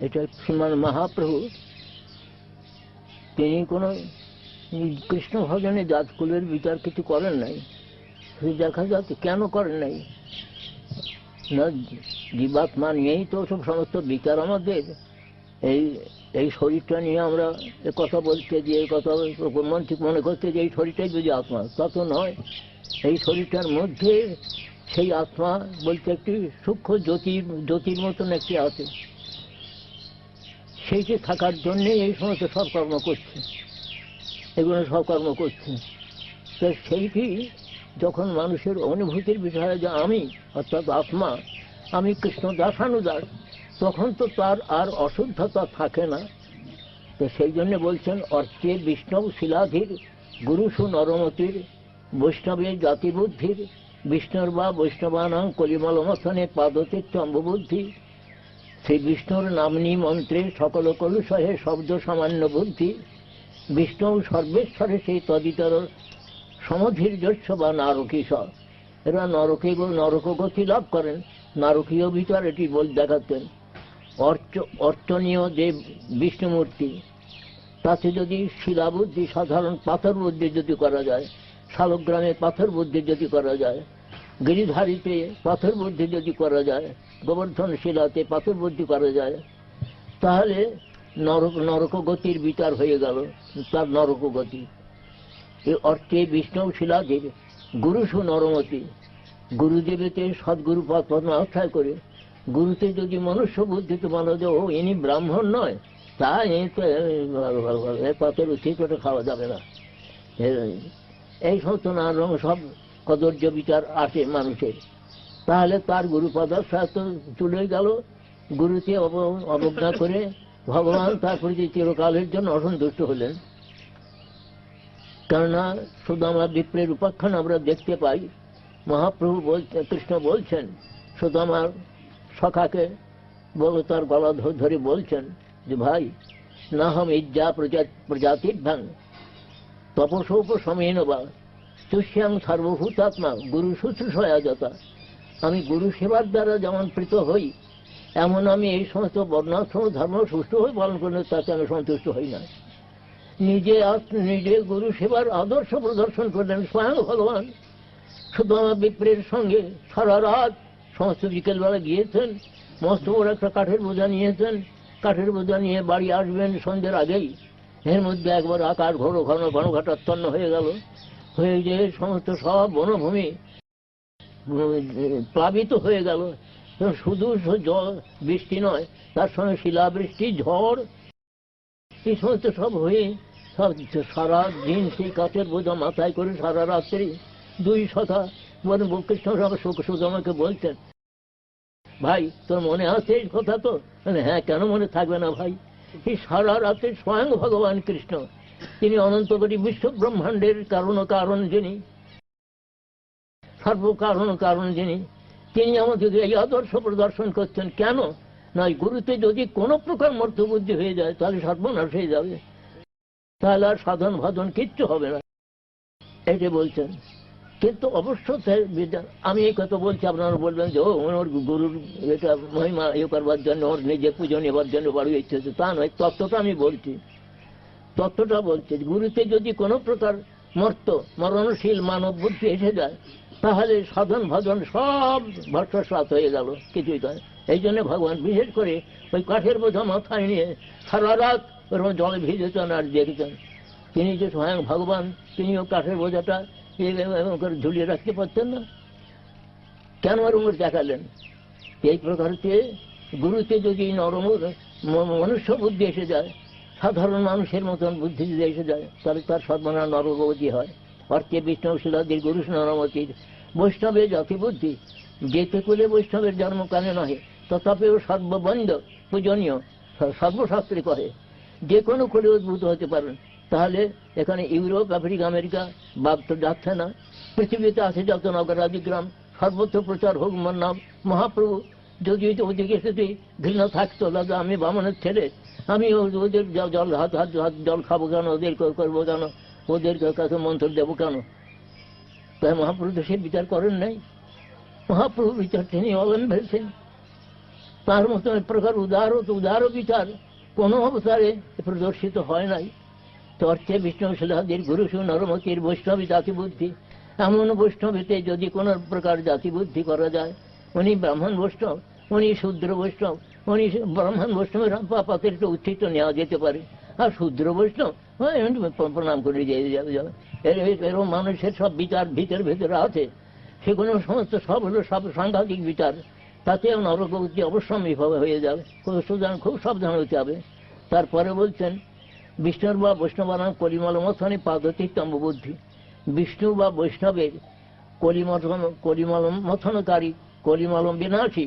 এটা শ্রীমান মহাপ্রভু তিনি কোনো কৃষ্ণ ভজনে জাতকুলের বিচার কিছু করেন নাই। দেখা যাচ্ছে কেন করেন নাই না, জীবাত্মা নিয়েই তো সব সমস্ত বিচার আমাদের। এই শরীরটা নিয়ে আমরা কথা বলতে যে কথা মনে করতে যে এই শরীরটাই যদি আত্মা, তা তো নয়। এই শরীরটার মধ্যে সেই আত্মা বলতে একটি সূক্ষ্ম জ্যোতির মতন একটি আছে, সেইটি থাকার জন্যে এই সমস্ত সব কর্ম করছে, এগুলো সব কর্ম করছে। তো সেইটি যখন মানুষের অনুভূতির বিষয়ে যে আমি অর্থাৎ আত্মা, আমি কৃষ্ণ দাসানুদাস, তখন তো তার আর অশুদ্ধতা থাকে না। তো সেই জন্য বলছেন অর্চে বিষ্ণব শিলাধীর গুরুসু নরমতির বৈষ্ণবের জাতিবুদ্ধির বিষ্ণুর বা বৈষ্ণবানাং কলিমলমথনে পাদতীর্থ অম্ববুদ্ধি। শ্রী বিষ্ণুর নামনি মন্ত্রে সকল কলুষহে শব্দ সামান্য বুদ্ধি। বিষ্ণু সর্বেশ্বরে সেই তদিতর সমধীর যস্য বা নারকীশ্বর। এরা নরকগতি লাভ করেন, নারকীয় ভিতর এটি দেখাতেন। অর্চনীয় যে বিষ্ণুমূর্তি, তাতে যদি শিলাবুদ্ধি, সাধারণ পাথর বুদ্ধি যদি করা যায়, শালগ্রামে পাথর বুদ্ধি যদি করা যায়, গিরিধারীতে পাথর বুদ্ধি যদি করা যায়, গোবর্ধন শিলাতে পাথর বুদ্ধি করা যায়, তাহলে নরকগতির বিচার হয়ে গেল, তার নরকগতি। এই অর্থে বিষ্ণু শিলাধীর গুরুসু নরমতি, গুরুদেবেতে সদ্গুরু পথ আশ্রয় করে, গুরুতে যদি মনুষ্য বুদ্ধিতে বলা যায় ও ইনি ব্রাহ্মণ নয়, তা এই তো পাথর উচিত ওটা খাওয়া যাবে না, এই সমস্ত নানা রকম সব কদর্য বিচার আসে মানুষের, তাহলে তার গুরুপদাশ্রয় তো চলে গেল। গুরুকে অবজ্ঞা করে ভগবান তার প্রতি চিরকালের জন্য অসন্তুষ্ট হলেন। কেননা সুদামা বিপ্রের উপাখ্যান আমরা দেখতে পাই, মহাপ্রভু কৃষ্ণ বলছেন সুদামার সখাকে, তার গলা ধরে বলছেন যে ভাই, না হম ইজ্জা প্রজাতির ভাঙ তপসৌপমেন বা তুষ্যাং সর্বভূতাত্মা গুরু শুশ্রূষয়া যথা। আমি গুরু সেবার দ্বারা যেমন প্রীত হই, এমন আমি এই সমস্ত বর্ণাশ্রম ধর্ম সুষ্ঠু হয়ে পালন করলে তাতে আমি সন্তুষ্ট হই না। নিজে গুরু সেবার আদর্শ প্রদর্শন করলেন স্বয়ং ভগবান। সুদামা বিপ্রের সঙ্গে সারা রাত সমস্ত বিকেলবেলা গিয়েছেন, মস্ত বড় একটা কাঠের বোঝা নিয়েছেন, কাঠের বোঝা নিয়ে বাড়ি আসবেন সন্ধ্যের আগেই, এর মধ্যে একবার আকাশ ঘন ঘটাচ্ছন্ন হয়ে গেল, হয়ে যে সমস্ত সব বনভূমি প্লাবিত হয়ে গেল। শুধু জল বৃষ্টি নয়, তার সঙ্গে শিলাবৃষ্টি, ঝড়, এই সমস্ত সব হয়ে সব সারা দিন সেই কাঠের বোঝা মাথায় করে সারা রাত্রি দুই সখা কৃষ্ণ সুদামাকে বলছেন, ভাই তোর মনে আছে এই কথা? তো হ্যাঁ, কেন মনে থাকবে না ভাই, এই সারা রাতে স্বয়ং ভগবান কৃষ্ণ, তিনি অনন্তকোটি বিশ্ব ব্রহ্মাণ্ডের কারণ যিনি, সর্বকারণ যিনি, তিনি আমাদের এই আদর্শ প্রদর্শন করছেন। কেন নয়, গুরুতে যদি কোনো প্রকার মর্তবুদ্ধি হয়ে যায় তাহলে সর্বনাশ হয়ে যাবে, তাহলে আর সাধন ভাজন কিচ্ছু হবে না, এটা বলছেন। কিন্তু অবশ্য আমি এই কথা বলছি, আপনারা বলবেন যে ওর গুরুর এটা মহিমা ইয়ে করবার জন্য, ওর নিজে পুজো নেবার জন্য বাড়ি ইচ্ছে হচ্ছে, তা নয়। তত্ত্বটা বলছে গুরুতে যদি কোনো প্রকার মরণশীল মানব বুদ্ধি এসে যায়, তাহলে সাধন ভজন সব ভস্মসাৎ হয়ে গেল, কিছুই নয়। এই জন্য ভগবান বিশেষ করে ওই কাঠের বোঝা মাথায় নিয়ে সারা রাত ওরকম জলে ভিজেছেন আর দেখেছেন। তিনি যে স্বয়ং ভগবান, তিনিও কাঠের বোঝাটা করে ঝুলিয়ে রাখতে পারতেন না, কেন আর উমর দেখালেন? এই প্রকারতে গুরুতে যদি মনুষ্য বুদ্ধি এসে যায়, সাধারণ মানুষের মতন বুদ্ধি যদি এসে যায়, তাহলে তার সর্বনাশ নরকগতি হয়। অর্থে বিষ্ণু শিলাদির গুরু নরমতির বৈষ্ণবের জাতিবুদ্ধি, যেতে কুলে বৈষ্ণবের জন্মকালে নহে, তথাপিও সর্ববন্ধ পূজনীয়, সর্বশাস্ত্রে কহে, যে কোনো কুলে উদ্ভূত হতে পারেন। তাহলে এখানে ইউরোপ, আফ্রিকা, আমেরিকা বাদ তো যাচ্ছে না, পৃথিবীতে আছে যত নগরাদি গ্রাম, সর্বত্র প্রচার হোক মোর নাম। মহাপ্রভু যদি ওদিকে যদি ঘৃণা থাকতো, দাদা আমি বামনের ছেলে, আমি ওদের হাত জল খাবো কেন, ওদের করবো কেন, ওদের কাছে মন্ত্র দেবো কেন? তাই মহাপ্রভু তো সে বিচার করেন নাই। মহাপ্রভু বিচার তিনি অলেন ফেলছেন, তার মতো এক প্রকার উদার বিচার কোনো অবস্থায় প্রদর্শিত হয় নাই। তো অর্থে বিষ্ণু শিলাদির গুরু নরমতির বৈষ্ণবী জাতিবুদ্ধি, এমন বৈষ্ণবীতে যদি কোনো প্রকার জাতিবুদ্ধি করা যায়, উনি ব্রাহ্মণ বৈষ্ণব, উনি শূদ্র বৈষ্ণব, উনি ব্রাহ্মণ বৈষ্ণবের পাতের একটু উচ্ছিষ্ট নেওয়া যেতে পারে, আর শূদ্র বৈষ্ণব প্রণাম করে যাবে। এরকম মানুষের সব বিচার ভিতরে আছে, সেগুলো সমস্ত সব হলো সব সাংঘাতিক বিচার, তাতেও নরকগতি অবশ্যম্ভাবী হয়ে যাবে। সুতরাং খুব সাবধান হতে হবে। তারপরে বলছেন বিষ্ণুর বা বৈষ্ণবানাম কলিমলমথনে পাদতীর্থ অম্ববুদ্ধি। বিষ্ণু বা বৈষ্ণবের কলিমথনকারী, কলিমলম বিনাশী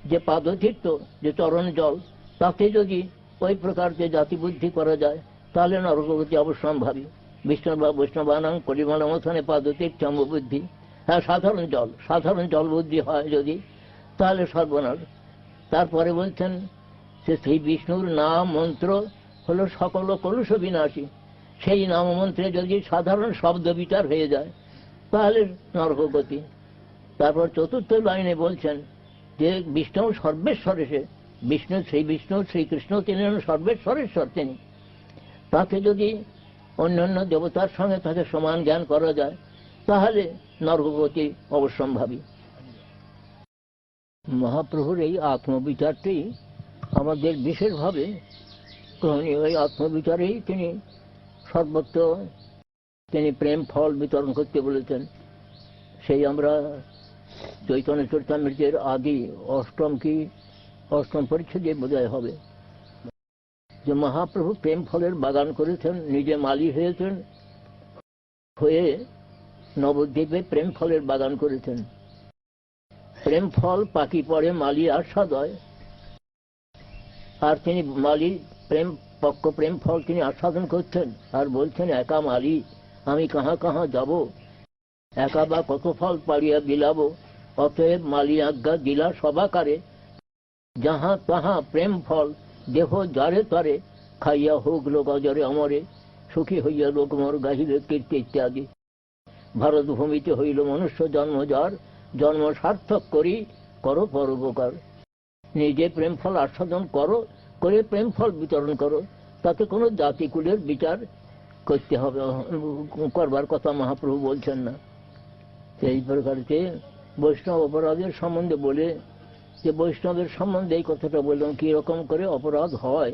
যে পাদতীর্থ, যে চরণ জল, তাতে যদি ওই প্রকার যে জাতিবুদ্ধি করা যায় তাহলে নরকগতি অবশ্যম্ভাবী। বিষ্ণু বা বৈষ্ণবানাং কলিমলমথনে পাদতীর্থম বুদ্ধি। হ্যাঁ, সাধারণ জল বুদ্ধি হয় যদি, তাহলে সর্বনাশ। তারপরে বলছেন যে সেই বিষ্ণুর নাম মন্ত্র হলো সকল কলুষ বিনাশী। সেই নাম মন্ত্রে যদি সাধারণ শব্দ বিচার হয়ে যায় তাহলে নরকগতি। তারপর চতুর্থ লাইনে বলছেন যে বিষ্ণু সর্বেশ্বরেশে, সেই বিষ্ণু শ্রীকৃষ্ণ তিনি সর্বেশ্বরেশ্বর। তিনি তাকে যদি অন্যান্য দেবতার সঙ্গে তাকে সমান জ্ঞান করা যায় তাহলে নরকগতি অবশ্যম্ভাবী। মহাপ্রভুর এই আত্মবিচারটি আমাদের বিশেষভাবে গ্রহণীয়। এই আত্মবিচারেই তিনি সর্বত্র তিনি প্রেম ফল বিতরণ করতে বলেছেন। সেই আমরা চৈতন্য চরিতামৃতের আদি অষ্টম পরিচ্ছেদে বোধহয় হবে যে মহাপ্রভু প্রেম ফলের বাগান করেছেন, নিজে মালি হয়েছেন, হয়ে নবদ্বীপে প্রেম ফলের বাগান করেছেন। প্রেম ফল পাকি পড়ে মালি আস্বাদ হয়, আর তিনি মালি প্রেম ফল তিনি আস্বাদন করছেন আর বলছেন, একা মালি আমি কাহা কাহা যাব, একা বা কত ফল পাড়িয়া বিলাবো, অতএব মালি আজ্ঞা দিলা সবাকারে, যাহা তাহা প্রেম ফল দেহ যারে তারে, খাইয়া হোক লোক অজরে অমরে, সুখী হইয়া লোক মোর গাহিবে কীর্তি ইত্যাদি। ভারত ভূমিতে হইল মনুষ্য জন্ম যার, জন্ম সার্থক করি করো পরোপকার। নিজে প্রেম ফল আস্বাদন করে প্রেম ফল বিতরণ করো, তাতে কোনো জাতিকুলের বিচার করতে হবে করবার কথা মহাপ্রভু বলছেন না। সেই প্রকারকে বৈষ্ণব অপরাধের সম্বন্ধে বলে, যে বৈষ্ণবের সম্বন্ধে এই কথাটা বললাম কি রকম করে অপরাধ হয়,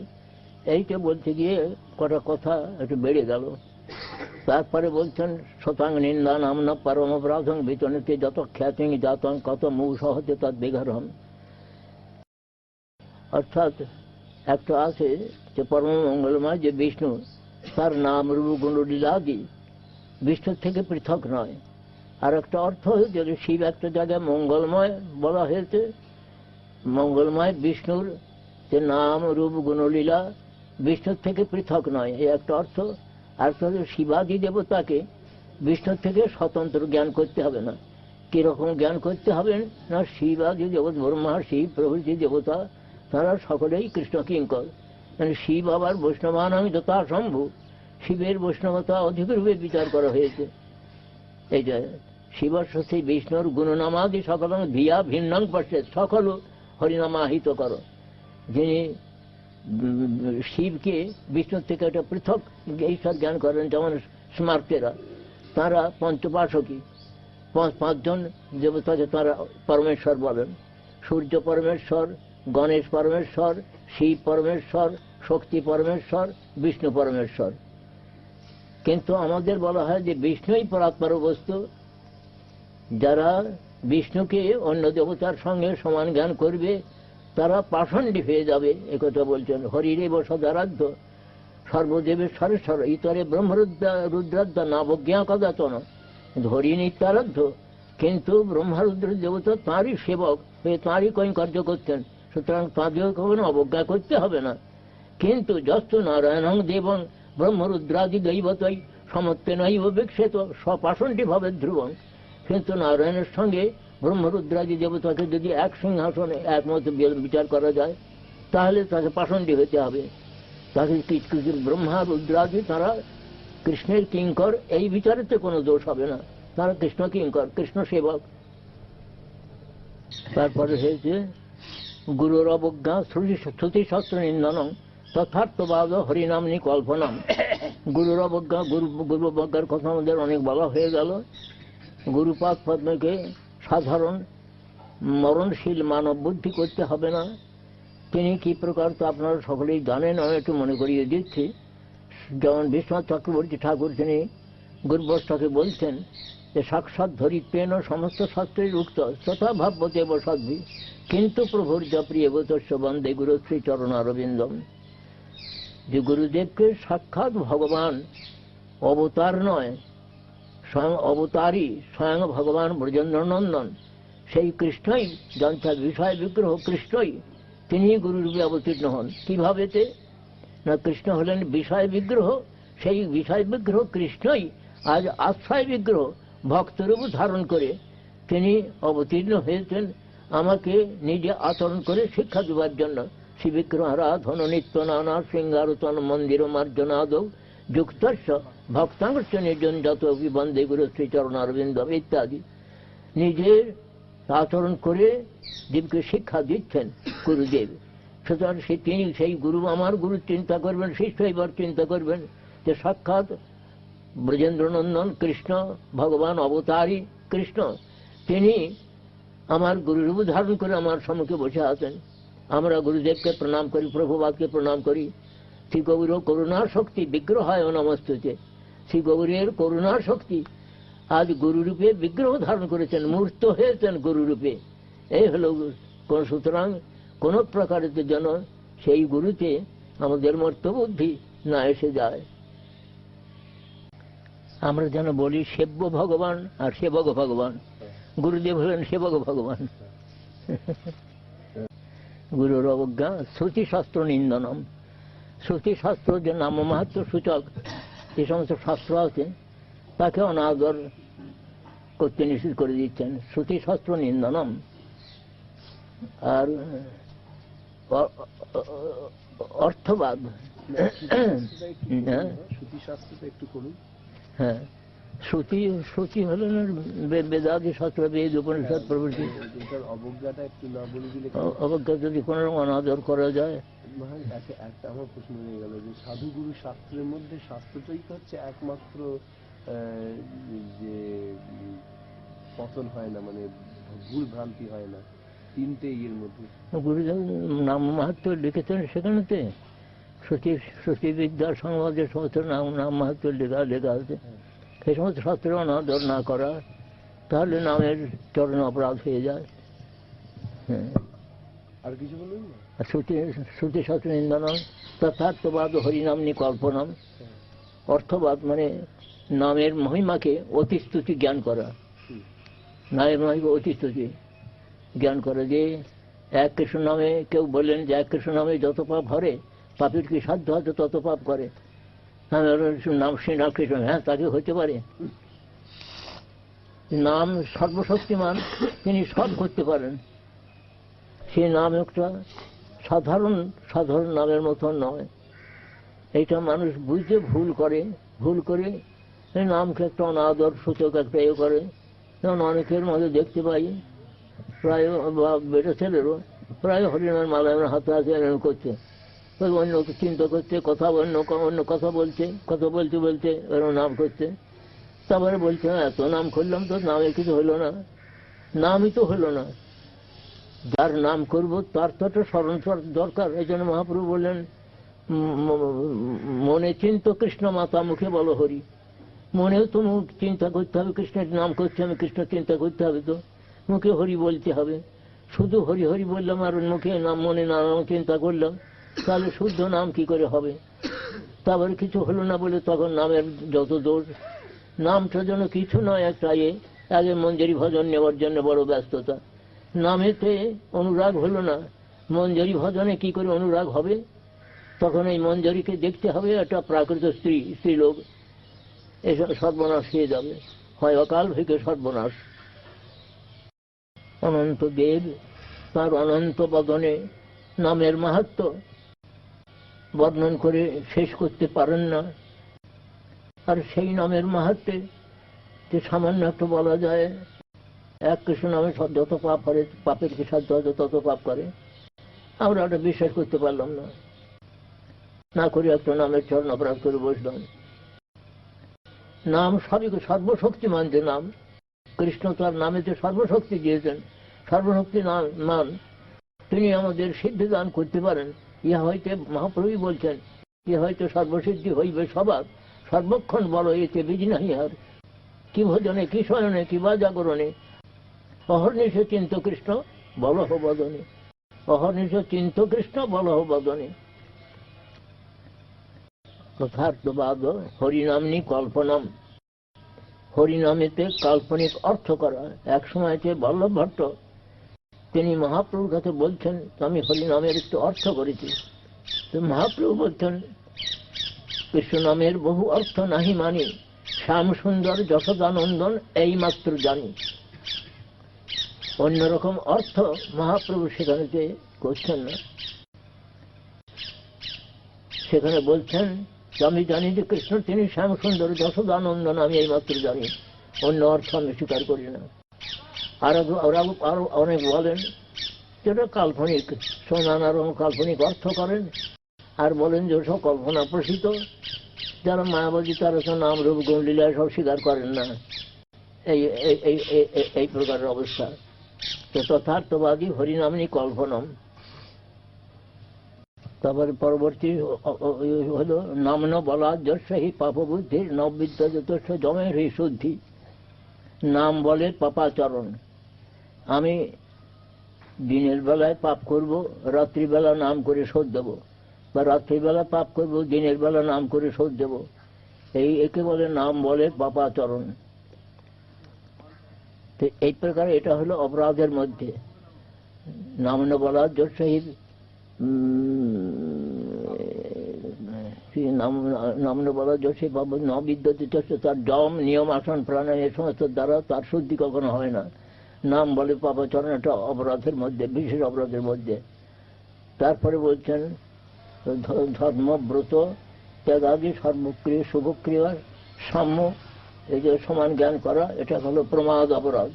এইটা বলতে গিয়ে কটা কথা একটু বেড়ে গেল। তারপরে বলছেন, শতাং নিন্দা নামনা পরম অপরাধং বিতনতে যত খ্যাতিং জাতং কত মুখ সহজে তার বিঘারণ। অর্থাৎ একটা আছে যে পরম মঙ্গলময় যে বিষ্ণু, তার নাম রূপ গুণ লীলাদি বিষ্ণুর থেকে পৃথক নয়। আর একটা অর্থ হয়েছে যে শিব একটা জায়গায় মঙ্গলময় বলা হয়েছে, মঙ্গলময় বিষ্ণুর যে নাম রূপ গুণলীলা বিষ্ণুর থেকে পৃথক নয়, এই একটা অর্থ। আর শিবাদি দেবতাকে বিষ্ণুর থেকে স্বতন্ত্র জ্ঞান করতে হবে না। কিরকম জ্ঞান করতে হবে না, শিবাদি দেবতা ব্রহ্মা শিব প্রভৃতি দেবতা তারা সকলেই কৃষ্ণ কিঙ্কর। মানে শিব আবার বৈষ্ণবানাং যথা শম্ভু, শিবের বৈষ্ণবতা অধিক রূপে বিচার করা হয়েছে। এই যে শিবস্বতী বিষ্ণুর গুণনামাদি সকল ধিয়া ভিন্নং পশ্যেৎ, সকল হরিনামাহিত করো। যিনি শিবকে বিষ্ণুর থেকে একটা পৃথক ঈশ্বর জ্ঞান করেন, যেমন স্মার্তেরা তারা পঞ্চপাশকী, পাঁচজন দেবতাকে তারা পরমেশ্বর বলেন। সূর্য পরমেশ্বর, গণেশ পরমেশ্বর, শিব পরমেশ্বর, শক্তি পরমেশ্বর, বিষ্ণু পরমেশ্বর। কিন্তু আমাদের বলা হয় যে বিষ্ণুই পরাৎপর বস্তু। যারা বিষ্ণুকে অন্য দেবতার সঙ্গে সমান জ্ঞান করবে তারা পাষণ্ডী হয়ে যাবে, একথা বলছেন। হরিরেব সদারাধ্য সর্বদেবের সরেশ্বর ইতরে ব্রহ্মরুদ্রাধ্য নাবজ্ঞা কদাচন। হরি নিত্যারাধ্য, কিন্তু ব্রহ্মরুদ্র দেবতা তাঁরই সেবক হয়ে তাঁরই কৈঙ্কর্য করতেন, সুতরাং তাঁদেরও কখনো অবজ্ঞা করতে হবে না। কিন্তু যস্ত নারায়ণং দেবং ব্রহ্মরুদ্রাদি দৈবতই সমত্বেনৈব বিক্ষেত স্বপাষণ্ডী ভাবে ধ্রুবং। কিন্তু নারায়ণের সঙ্গে ব্রহ্মরুদ্রাদি দেবতাকে যদি এক সিংহাসনে একমত বিচার করা যায় তাহলে তাকে পাষণ্ডী হতে হবে। তাকে ব্রহ্মা রুদ্রাদি তারা কৃষ্ণের কিঙ্কর, এই বিচারেতে কোনো দোষ হবে না, তারা কৃষ্ণ কিঙ্কর, কৃষ্ণ সেবক। তারপরে হয়েছে গুরুর অবজ্ঞা শ্রুতিশাস্ত্র নিন্দনম তথার্থবাদ হরিনামনি কল্পনাম। গুরুর অবজ্ঞা, গুরু অবজ্ঞার কথা আমাদের অনেক বলা হয়ে গেল। গুরুপাদ পদ্মকে সাধারণ মরণশীল মানব বুদ্ধি করতে হবে না। তিনি কি প্রকার তো আপনারা সকলেই জানেন, আমি একটু মনে করিয়ে দিচ্ছি। যেমন বিশ্বনাথ চক্রবর্তী ঠাকুর তিনি গুরুবর্ষকে বলছেন যে সাক্ষাৎ ধরিত্বেন সমস্ত শাস্ত্রের উক্ত তথা ভাবতেব সদ্ভি, কিন্তু প্রভুর যা প্রিয় তস্য বন্দে গুরু শ্রী চরণ অরবিন্দম। যে গুরুদেবকে সাক্ষাৎ ভগবান, অবতার নয়, স্বয়ং অবতারী, স্বয়ং ভগবান ব্রজেন্দ্র নন্দন, সেই কৃষ্ণই যন্ত্র বিষয় বিগ্রহ কৃষ্ণই, তিনি গুরুরূপে অবতীর্ণ হন। কিভাবেতে না, কৃষ্ণ হলেন বিষয় বিগ্রহ, সেই বিষয় বিগ্রহ কৃষ্ণই আজ আশ্রয় বিগ্রহ ভক্তরূপ ধারণ করে তিনি অবতীর্ণ হয়েছেন আমাকে নিজে আচরণ করে শিক্ষা দেওয়ার জন্য। শ্রী বিগ্রহারাধন নিত্য নানা শৃঙ্গারতন মন্দির মার্জনাদৌ যুক্তস্য ভক্তাংশ নির্জন যত বন্দে গুরু শ্রীচরণারবিন্দ ইত্যাদি নিজের আচরণ করে জীবকে শিক্ষা দিচ্ছেন গুরুদেব। সুতরাং তিনি সেই গুরু, আমার গুরু চিন্তা করবেন, শিষ্য এবার চিন্তা করবেন যে সাক্ষাৎ ব্রজেন্দ্রনন্দন কৃষ্ণ, ভগবান অবতারী কৃষ্ণ, তিনি আমার গুরুরূপ ধারণ করে আমার সম্মুখে বসে আছেন। আমরা গুরুদেবকে প্রণাম করি, প্রভুপাদকে প্রণাম করি। শ্রী গৌর করুণা শক্তি বিগ্রহায় নমস্তুতে, শ্রী গৌরের করুণা শক্তি আজ গুরুরূপে বিগ্রহ ধারণ করেছেন, মূর্ত হয়েছেন গুরুরূপে। এই হলো সুতরাং কোন প্রকারের যেন সেই গুরুতে আমাদের মর্তবুদ্ধি না এসে যায়। আমরা যেন বলি সেব্য ভগবান আর সেবক ভগবান। গুরুদেব হলেন সেবক ভগবান। গুরুর অবজ্ঞা শ্রুতি শাস্ত্র নিন্দনম। শ্রুতি শাস্ত্র যে নাম মাহাত্ম্য সূচক যে সমস্ত শাস্ত্র আছে তাকে অনাদর করতে নিষেধ করে দিচ্ছেন, শ্রুতি শাস্ত্র নিন্দনম। আর অর্থবাদ, হ্যাঁ, শ্রুতি শ্রুতি হলেন বেদাদি শাস্ত্র, বেদ উপনিষদ প্রভৃতি। অবজ্ঞাটা একটু না বলে দিলে, অবজ্ঞা যদি কোনো অনাদর করা যায়। একটা আমার প্রশ্ন হয়ে গেল যে সাধুগুরু শাস্ত্রের মধ্যে শাস্ত্রটাই তো হচ্ছে একমাত্র যে পতন হয় না, মানে ভুল ভ্রান্তি হয় না, তিনটে ইয়ের মধ্যে গুরুদেব নাম মাহাত্ম্য লিখেছেন সেখানেতে শ্রুতি শ্রুতি বিদ্যার সংবাদ যে সমস্ত নাম মাহাত্ম্য লেখা আছে, সেই সমস্ত শাস্ত্রে অনাদর না করা, তাহলে নামের চরণ অপরাধ হয়ে যায়। হ্যাঁ, আর কিছু বলবেন না? শ্রুতি শ্রুতি শাস্ত্র নিন্দনম তথার্থবাদ হরিনামনি কল্পনাম। অর্থবাদ মানে নামের মহিমাকে অতিস্তুতি জ্ঞান করা, নামের মহিমা অতিস্তুতি জ্ঞান করে। যে এক কৃষ্ণ নামে কেউ বললেন যে এক কৃষ্ণ নামে যত পাপ হরে, পাপের কি সাধ্য আছে তত পাপ করে। নাম শ্রীনাম কৃষ্ণ, হ্যাঁ তাকে হতে পারে। নাম সর্বশক্তিমান, তিনি সব করতে পারেন। সে নাম একটা সাধারণ সাধারণ নামের মতন নয়। এইটা মানুষ বুঝতে ভুল করে এই নামকে একটা অনাদর সূচক একটা এ করে। যেমন অনেকের মধ্যে দেখতে পাই, প্রায় বেটা ছেলেরও প্রায় হরিনামের মালা এমন হাতে হাতে এরকম করছে, অন্য চিন্তা করছে, অন্য কথা বলতে এরকম নাম করছে। তারপরে বলছে এত নাম করলাম তো নামে কিছু হলো না, নামই তো হলো না। যার নাম করব তার তো একটা স্মরণ দরকার। এই জন্য মহাপ্রভু বললেন মনে চিন্ত কৃষ্ণ, মাতা মুখে বলো হরি। মনেও তো মুখ চিন্তা করতে হবে, কৃষ্ণের নাম করতে হবে, কৃষ্ণ চিন্তা করতে হবে, তো মুখে হরি বলতে হবে। শুধু হরি হরি বললাম আর মুখে নাম, মনে নাম চিন্তা করলাম, তাহলে শুদ্ধ নাম কি করে হবে? তারপরে কিছু হলো না বলে তখন নামের যত দোষ। নামটা যেন কিছু নয়, একটা আগে মঞ্জরি ভজন নেওয়ার জন্য বড় ব্যস্ততা, নামেতে অনুরাগ হলো না। মঞ্জরি ভজনে কি করে অনুরাগ হবে? তখন এই মঞ্জরিকে দেখতে হবে একটা প্রাকৃত স্ত্রীলোক, এসব সর্বনাশ হয়ে যাবে, হয় অকাল থেকে সর্বনাশ। অনন্ত দেব তার অনন্ত বদনে নামের মাহাত্ম্য বর্ণন করে শেষ করতে পারেন না। আর সেই নামের মাহাত্ম্যে যে সামান্য একটু বলা যায়, এক কৃষ্ণ নামে যত পাপ করে, পাপের কি সাধ্য হয়তো তত পাপ করে। আমরা ওটা বিশ্বাস করতে পারলাম না করে একটা নামের চরণ অপরাধ করে বসলাম। নাম সবই সর্বশক্তিমান, যে নাম কৃষ্ণ তার নামে যে সর্বশক্তি দিয়েছেন, সর্বশক্তি মান তিনি আমাদের সিদ্ধি দান করতে পারেন। ইহা হইতে মহাপ্রভু বলছেন, ইহা হইতে সর্বসিদ্ধি হইবে সবার, সর্বক্ষণ বড় এতে বীজ নাহি আর। কি ভোজনে, কি শয়নে, কি বা জাগরণে, অহর্নিশে চিন্ত কৃষ্ণ বলহ বদনে, অহর্নিশে চিন্ত কৃষ্ণ বলহ বদনে। যথার্থবাদ হরিনামনি কল্পনাম। হরিনামেতে কাল্পনিক অর্থ করা। এক সময়তে বল্লভ ভট্ট তিনি মহাপ্রভুর কাছে বলছেন, আমি হরিনামের একটু অর্থ করেছি। তো মহাপ্রভু বলছেন, কৃষ্ণ নামের বহু অর্থ নাহি মানি, শ্যাম সুন্দর যশোদানন্দন এই মাত্র জানি। অন্যরকম অর্থ মহাপ্রভু সেখানে করছেন না, সেখানে বলছেন আমি জানি যে কৃষ্ণ তিনি শ্যাম সুন্দর যশোদানন্দন, আমি এই মাত্র জানি, অন্য অর্থ আমি স্বীকার করি না। আরো অনেক বলেন যেটা কাল্পনিক, নানা রকম কাল্পনিক অর্থ করেন, আর বলেন যে সব কল্পনা প্রসিত। যারা মায়াবাদী তারা তো নাম রূপ গুণ লীলা সব স্বীকার করেন না, এই প্রকারের অবস্থা। তো তথার্থবাদী হরিনামনি কল্পনম। তারপরে পরবর্তী হলো নামন বলা যশহি পাপবুদ্ধির নববিদ্যা যথেষ্ট জমের হি শুদ্ধি। নাম বলে পাপাচরণ। আমি দিনের বেলায় পাপ করব, রাত্রিবেলা নাম করে শোধ দেব, বা রাত্রিবেলা পাপ করব, দিনের বেলা নাম করে শোধ দেব, একে বলে নাম বলে পাপাচরণ। তো এই প্রকার এটা হলো অপরাধের মধ্যে। নামন বলা যশহি নামন বলা যশি পাপ নবিদ্যতে তার জম নিয়ম আসন প্রাণায়াম এ সমস্ত দ্বারা তার শুদ্ধি কখনো হয় না। নাম বলে পাপাচরণ, এটা অপরাধের মধ্যে, বিশেষ অপরাধের মধ্যে। তারপরে বলছেন ধর্মব্রত ত্যাগাদি সর্বক্রিয় শুভক্রিয়ার সাম্য, এই যে সমান জ্ঞান করা, এটা হলো প্রমাদ অপরাধ।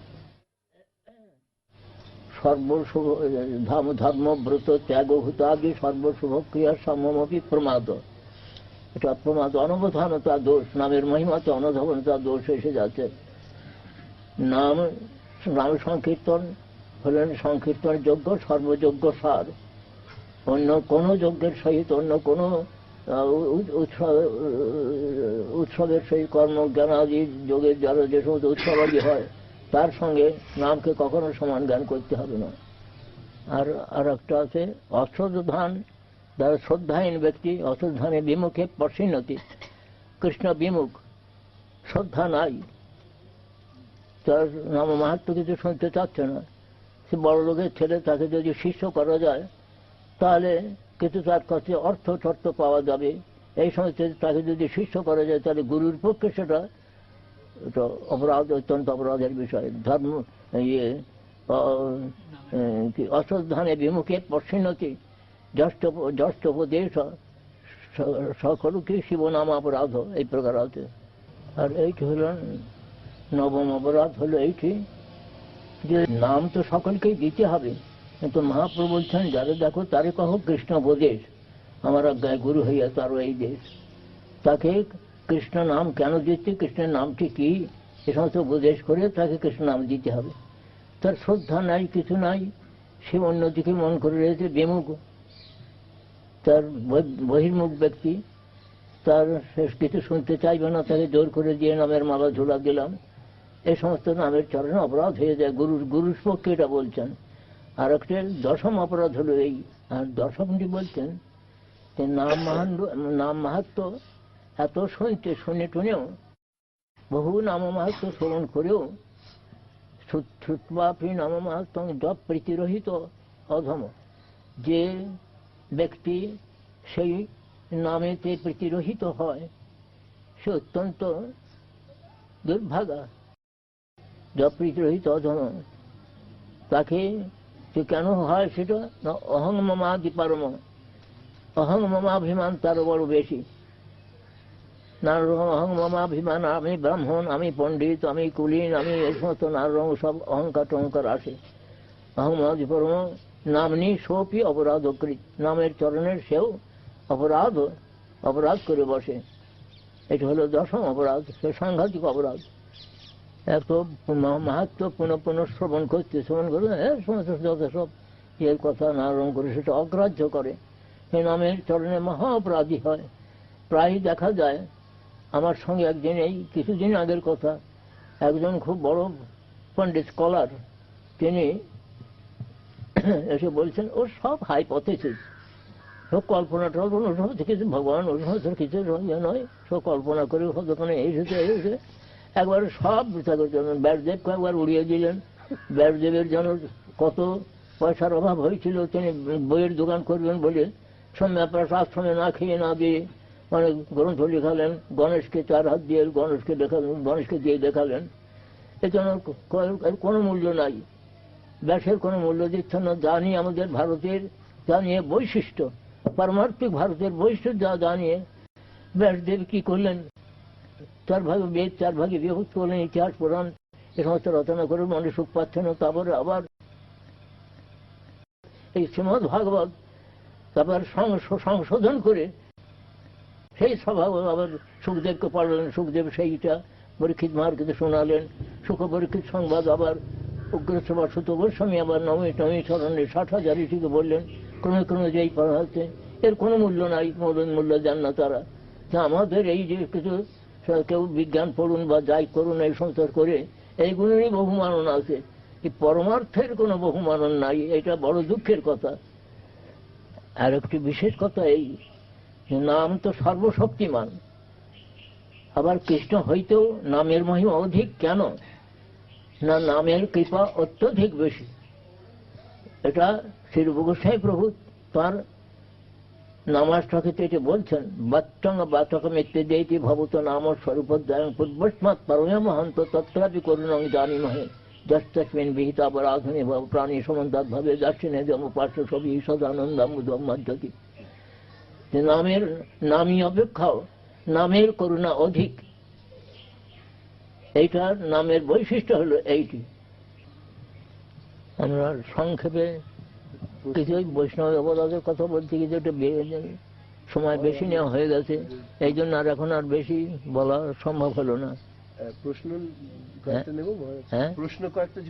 ধর্মব্রত ত্যাগভূতাদি সর্বশুভক্রিয়ার সাম্যমপি প্রমাদ, এটা প্রমাদ, অনবধানতা দোষ, নামের মহিমাতে অনবধানতা দোষ এসে যাচ্ছে। নাম সংকীর্তন হলেন সংকীর্তন যোগ্য সর্বযোগ্য সার। অন্য কোন যজ্ঞের সহিত, অন্য কোন উৎসবের সহিত, কর্মজ্ঞানাদি যোগের যারা যে সমস্ত উৎসবাদি হয় তার সঙ্গে নামকে কখনো সমান জ্ঞান করতে হবে না। আর একটা আছে অশ্রদ্ধান, যারা শ্রদ্ধাহীন ব্যক্তি, অশ্রদ্ধানে বিমুখে পশ্চিন্নতি, কৃষ্ণ বিমুখ, শ্রদ্ধা নাই, তার নাম মাহাত্ম কিছু শুনতে চাচ্ছে না। সে বড় লোকের ছেলে, তাকে যদি শিষ্য করা যায় তাহলে কিন্তু তার কাছে অর্থ টর্থ পাওয়া যাবে। এই সময় তাকে যদি শিষ্য করা যায় তাহলে গুরুর পক্ষে সেটা অপরাধ, অত্যন্ত অপরাধের বিষয়। ধর্ম অশ্রদ্ধানে বিমুখে পশ্চিন্নতি জ্যেষ্ঠোপদেশ সকল কি শিবনাম অপরাধ, এই প্রকার আছে। আর এইটি হল নবম অপরাধ, হলো এইটি যে নাম তো সকলকেই দিতে হবে, কিন্তু মহাপ্রভু বলছেন যারা দেখো তারে কহ কৃষ্ণ উপদেশ, আমার আজ্ঞায় গুরু হইয়া তারও এই দেশ। তাকে কৃষ্ণ নাম কেন দিচ্ছে, কৃষ্ণের নামটি কি, এ সমস্ত উপদেশ করে তাকে কৃষ্ণ নাম দিতে হবে। তার শ্রদ্ধা নাই, কিছু নাই, সে অন্যদিকে মন করে রয়েছে, বিমুখ, তার বহির্মুখ ব্যক্তি, তার শেষ কিছু শুনতে চাইবে না, তাকে জোর করে দিয়ে নামের মালা ঝোলা দিলাম, এই সমস্ত নামের চরণে অপরাধ হয়ে যায়। গুরুর পক্ষে এটা বলছেন। আর একটা দশম অপরাধ হলো এই। আর দশমটি বলছেন যে নাম মাহাত্ম এত শুনে টুনেও, বহু নাম মাহাত্ম শ্রবণ করেও শ্রুত্বাপি নাম মাহাত্ম জপ প্রীতিরহিত অধম, যে ব্যক্তি সেই নামেতে প্রীতিরহিত হয় সে অত্যন্ত দুর্ভাগা, জপ প্রীতিরহিত অধম। তাকে কেন হয় সেটা না, অহং মমাদি পরম, অহং মমাভিমান তার বড় বেশি। নানা রকম অহং মমাভিমান, আমি ব্রাহ্মণ, আমি পণ্ডিত, আমি কুলীন, আমি এই সমস্ত নানা রকম সব অহংকার টহংকার আসে। অহং মমাদি পরম নামনি সোপি অপরাধকৃত, নামের চরণের সেও অপরাধ করে বসে। এটা হলো দশম অপরাধ, সে সাংঘাতিক অপরাধ। এত মাহাত্ম পুনঃ শ্রবণ করতে সমস্ত সব এর কথা নারণ করে সেটা অগ্রাহ্য করে, সে নামের চরণে মহা অপরাধী হয়। প্রায় দেখা যায়, আমার সঙ্গে একদিন, এই কিছুদিন আগের কথা, একজন খুব বড় পণ্ডিত স্কলার, তিনি এসে বলছেন ও সব হাইপোথেসিস, সব কল্পনা টল্পনা, ওর সমস্ত কিছু ভগবান, ওর সমস্ত কিছু নয়, সব কল্পনা করে হয়তো এই হয়েছে একবার সব বৃথা করছেন। ব্যাসদেবকে একবার উড়িয়ে দিলেন। ব্যাসদেবের যেন কত পয়সার অভাব হয়েছিল, তিনি বইয়ের দোকান করবেন বলে সৌম্যাপ্রাস আশ্রমে না খেয়ে না দিয়ে অনেক গ্রন্থ লেখালেন। গণেশকে 4 হাত দিয়ে গণেশকে দিয়ে দেখালেন। এ জন্য কোনো মূল্য নাই, ব্যাসের কোনো মূল্য দিচ্ছেন না। যা নিয়ে আমাদের ভারতের, যা নিয়ে বৈশিষ্ট্য, পারমার্থিক ভারতের বৈশিষ্ট্য যা নিয়ে ব্যাসদেব কি করলেন, 4 ভাগে বেদ, 4 ভাগে বিভক্ত করলেন, ইতিহাস পুরাণ এ সমস্ত রচনা করে মনে সুখ পাচ্ছেন। তারপরে আবার এই শ্রীমদ্ ভাগবত তারপর সংশোধন করে সেই সভা আবার সুখদেবকে পড়ালেন। সুখদেব সেইটা পরীক্ষিত মহারাজকে শোনালেন। সুখ পরীক্ষিত সংবাদ আবার উগ্রশ্রবা সুত গোস্বামী আবার নবমী চরণে 60,000 ঋষিকে বললেন। ক্রমে ক্রমে যেই পড়া হচ্ছে, এর কোনো মূল্য নাই, মূল্য দেন না তারা। আমাদের এই যে কিছু কেউ বিজ্ঞান পড়ুন বা যাই করুন এই সমস্ত করে, এইগুলোরই বহুমানন আছে, এই পরমার্থের কোনো বহুমানন নাই। এটা বড় দুঃখের কথা। আর একটি বিশেষ কথা এই যে নাম তো সর্বশক্তিমান, আবার কৃষ্ণ হইতেও নামের মহিমা অধিক। কেন না, নামের কৃপা অত্যধিক বেশি। এটা শ্রী রূপ গোস্বামী প্রভু তাঁর নামাষ্টকে এটি বলছেন। বাচ্চং বাচক মিত্রে দেইতি ভবত নাম স্বরূপোদ্যায়ং পূর্বস্মাৎ পরমহন্ত তত্রাপি করুণং জানিমহে যস্তস্মিন বিহিত অপরাধনে প্রাণী সমন্তাৎ ভাবে দাক্ষিণে যম পার্শ্ব ছবি সদানন্দামুদম মধ্যতি। নামের নামই অপেক্ষাও নামের করুণা অধিক। এইটার নামের বৈশিষ্ট্য হলো এইটি। আমরা সংক্ষেপে কিছু বৈষ্ণব অবদানের কথা বলতে গিয়ে একটা সময় বেশি নেওয়া হয়ে গেছে, এই জন্য আর এখন আর বেশি বলা সম্ভব হলো না। প্রশ্ন কয়েকটা নেব। হ্যাঁ, প্রশ্ন কয়েকটা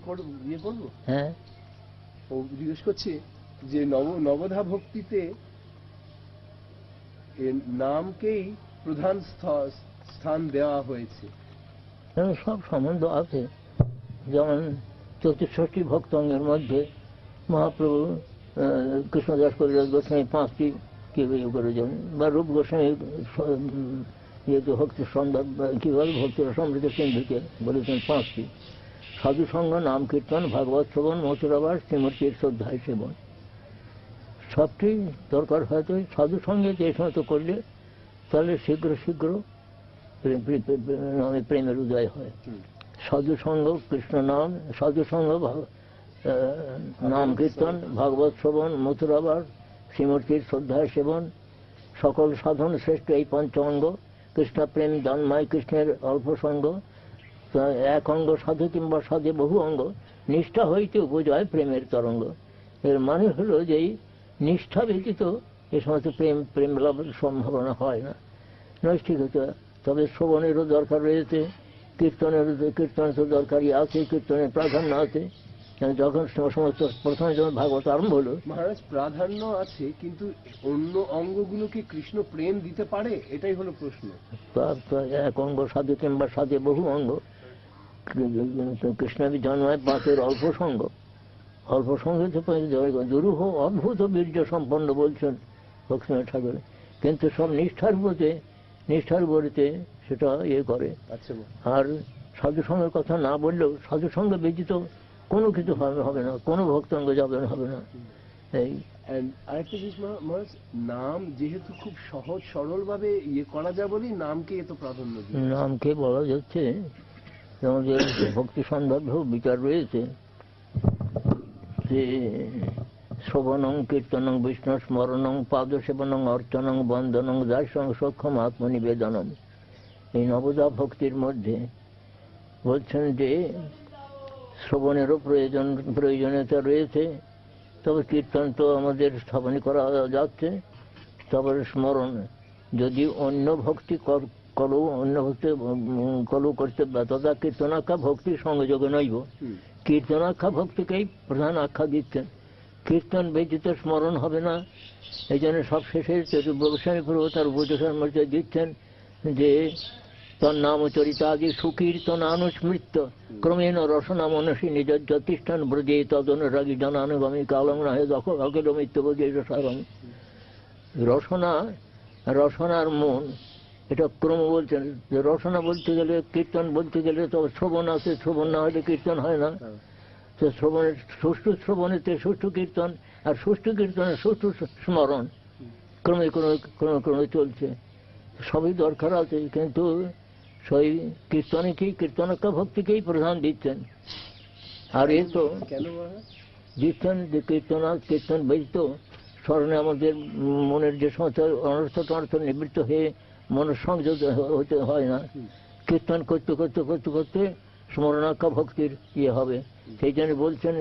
ইয়ে করবো। হ্যাঁ, ও জিজ্ঞেস করছি যে নবধা ভক্তিতে নামকেই প্রধান স্থান দেওয়া হয়েছে। সব সম্বন্ধ আছে। যেমন 64টি ভক্তঙ্গের মধ্যে মহাপ্রভু কৃষ্ণদাস কবিরাজ গোস্বামী 5টি কি করেছেন, বা রূপ গোস্বামী ভক্তি সন্ধ্যা কি বলে ভক্তির সমৃদ্ধ সিন্ধুকে বলেছেন 5টি। সাধু সঙ্গ, নাম কীর্তন, ভাগবত শ্রবণ, মথুরাবাস, শ্রীমতীর শ্রদ্ধায় সেবন, সবটি দরকার। হয়তো সাধু সঙ্গে যে সমস্ত করলে তাহলে শীঘ্র শীঘ্র প্রেমের উদয় হয়। সাধু সঙ্গ, কৃষ্ণ নাম, সাধু সঙ্গ, নাম কীর্তন, ভাগবত শ্রবণ, মথুরাবাস, শ্রীমূর্তির শ্রদ্ধায় সেবন, সকল সাধন শ্রেষ্ঠ এই 5 অঙ্গ। কৃষ্ণ প্রেম জন্মায় কৃষ্ণের অল্প সঙ্গ, 1 অঙ্গ সাধু কিংবা সাধে বহু অঙ্গ, নিষ্ঠা হইতে উপজয় প্রেমের তরঙ্গ। এর মানে হলো যে নিষ্ঠা ব্যতীত এ সমস্ত প্রেম লাভের সম্ভাবনা হয় না, নৈষ্ঠিকতা। তবে শ্রবণেরও দরকার রয়েছে, কীর্তন তো দরকারই আছে, কীর্তনের প্রাধান্য আছে। যখন সমস্ত প্রথমে যখন ভাগবত আরম্ভ হলো, মহারাজ প্রাধান্য আছে, কিন্তু অন্য অঙ্গগুলোকে কৃষ্ণ প্রেম দিতে পারে, এটাই হলো প্রশ্ন। 1 অঙ্গ সাধু কিংবা সাধে বহু অঙ্গ। কৃষ্ণ জন্মায় 5 অল্প সঙ্গ, অল্প সঙ্গে দুরূহ অদ্ভুত বীর্য সম্পন্ন বলছেন লক্ষ্মীনাথ ঠাকুর। কিন্তু সব নিষ্ঠার উপরেতে সেটা ইয়ে করে। আর সাধু সঙ্গের কথা না বললেও সাধু সঙ্গে ব্যতীত কোনো কিছু হবে না, কোনো ভক্তাঙ্গ হবে না। এই আরেকটা জিনিস মহারাজ, নাম যেহেতু খুব সহজ সরল ভাবে ইয়ে করা যায় বলেই নামকে এত প্রাধান্য দিই। নামকে বলা যাচ্ছে আমাদের ভক্তি সন্দর্ভেও বিচার রয়েছে যে শ্রবণং কীর্তনং বিষ্ণু স্মরণং পাদসেবনং অর্চনং বন্দনং দাসং সক্ষম আত্মনিবেদনম। এই ভক্তির মধ্যে বলছেন যে শ্রবণেরও প্রয়োজনীয়তা রয়েছে, তবে কীর্তন তো আমাদের স্থাপন করা যাচ্ছে। তারপরে স্মরণ, যদি অন্য ভক্তি কলু করতে তথা কীর্তনাখ্যা ভক্তি সংযোগে নইব। কীর্তনাখ্যা ভক্তিকেই প্রধান আখ্যা দিচ্ছেন। কীর্তন ব্যতীত স্মরণ হবে না। এই জন্য সব শেষে গোস্বামী প্রভু তার উপদেশের মধ্যে দিচ্ছেন যে তন্নাম চরিতাদি সুকীর্তনানুস্মৃত্য ক্রমেণ রসনা মনসী নিজ যতিষ্ঠান ব্রজে তদনুরাগী জনানুগমী কালং রাহে অখিল মৃত্যু বোঝে সারং। রসনার মন, এটা ক্রম বলছেন যে রসনা বলতে গেলে, কীর্তন বলতে গেলে তো শ্রবণ আছে, শ্রবণ না হলে কীর্তন হয় না। তো শ্রবণের সুষ্ঠু শ্রবণেতে সুষ্ঠু কীর্তন, আর সুষ্ঠু কীর্তনের সুষ্ঠু স্মরণ ক্রমে ক্রমে ক্রমে ক্রমে চলছে। সবই দরকার আছে, কিন্তু সেই কীর্তনকেই, কীর্তনকা ভক্তিকেই প্রধান দিচ্ছেন। আর এ তো কেন দিচ্ছেন যে কীর্তন ব্যতীত স্মরণে আমাদের মনের যে সমস্ত অনর্থ টনর্থ নিবৃত্ত হয়ে মনের সংযোগ হতে হয় না। কীর্তন করতে করতে করতে করতে স্মরণাখ্যা ভক্তির ইয়ে হবে। সেই জন্য বলছেন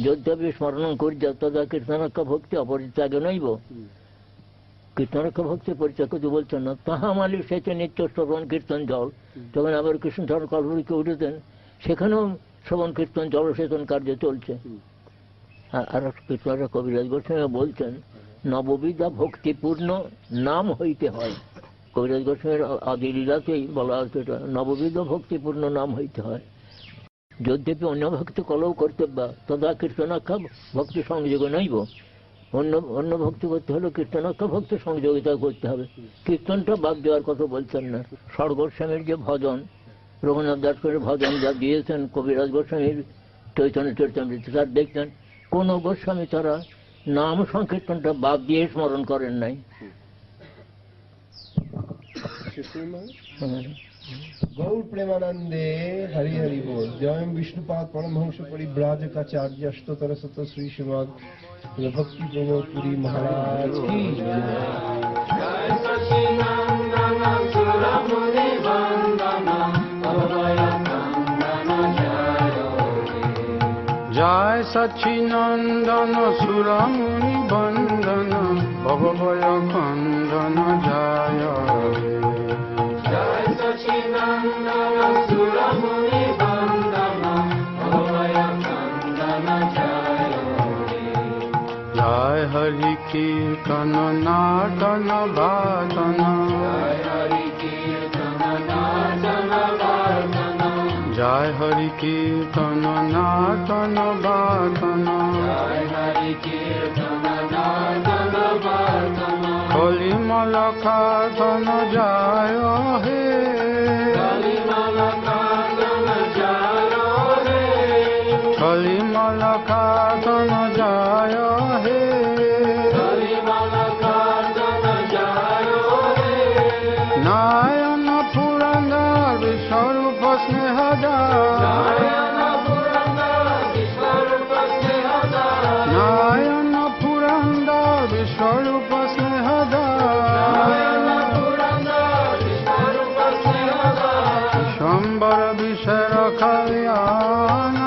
যদ্যপি স্মরণ করি তদা কীর্তনাখ্যা ভক্তি অপরিত্যাগ নইব। কীর্তনাখ্যা ভক্তি পরিত্যাগ করতে বলছেন না। তাহা মালিক সেচে নিত্য শ্রবণ কীর্তন জল। তখন আবার কৃষ্ণচরণ কল্পরিকে উঠেছেন, সেখানেও শ্রবণ কীর্তন জলসেচন কার্য চলছে। আর কীর্তনের কবিরাজ গোস্বামী বলছেন নববিধা ভক্তিপূর্ণ নাম হইতে হয়। কবিরাজ গোস্বামীর আদি লীলাতেই বলা হচ্ছে এটা, নববিধ ভক্তিপূর্ণ নাম হইতে হয়। যদ্যপি অন্য ভক্তি কলৌ কর্তব্য তদা কীর্তনাখ্যা ভক্তি সংযোগ নইব। অন্য ভক্তি করতে হলে কীর্তনাখ্যা ভক্তি সংযোগিতা করতে হবে। কীর্তনটা বাদ দেওয়ার কথা বলছেন না। ষড় গোস্বামীর যে ভজন, রঘুনাথ দাস করে ভজন যা দিয়েছেন কবিরাজ গোস্বামীর চৈতন্য চরিতামৃত, তার দেখতেন কোন গোস্বামী তারা নাম সংকীর্তনটা বাদ দিয়ে স্মরণ করেন নাই। गौर प्रेमानंदे हरि हरि बोल। जय विष्णुपाद परमहंस परिव्राजकाचार्य अष्टोत्तर शत श्री श्रीमद भक्ति प्रमोद पुरी महाराज की जय। जय सच्चिनंदन सुरमुनि बंदन भवभय खंडन जय जय सच्चिनंदन सुरमुनि बंदन भवभय खंडन जय जय हरि कीर्तन नाटन बादन जय हरि कीर्तन नाटन बादन जय हरि कीर्तन नाटन बादन जय हरि कीर्तन नाटन बादन कलिमल खादन जय हे कलिमल खादन जय हे कलिमल खादन जय हे कलिमल खादन जय हे नारायण पुरंदर विश्वरूप नारायण पुरंदर विश्वरूप विश्वम्बर विश्वर कल्याण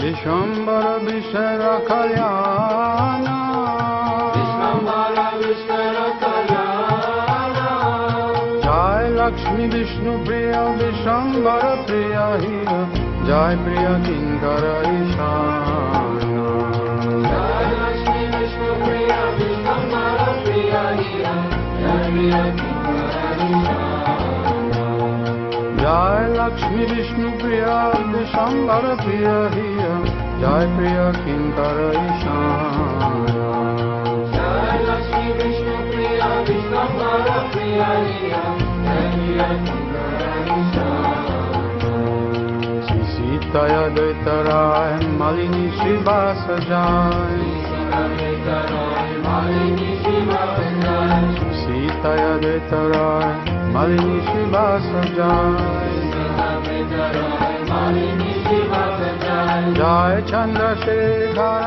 विश्वम्बर विश्वर कल्याण लक्ष्मी विष्णु प्रिय विश्वम्बर प्रिय हिर जय प्रिय किंकर ईशान जय लक्ष्मी विष्णु प्रिय विश्वम्बर प्रिय हिर जय प्रिय किंकर ईशान जय लक्ष्मी विष्णु प्रिय विश्वम्बर प्रिय हिर जय प्रिय किंकर ईशान जय लक्ष्मी विष्णु प्रिय विश्वम्बर प्रिय हिर सीताया दैतराय मालिनी श्रीवास जाय सीताया दैतराय मालिनी श्रीवास जाय जय चंद्रशेखर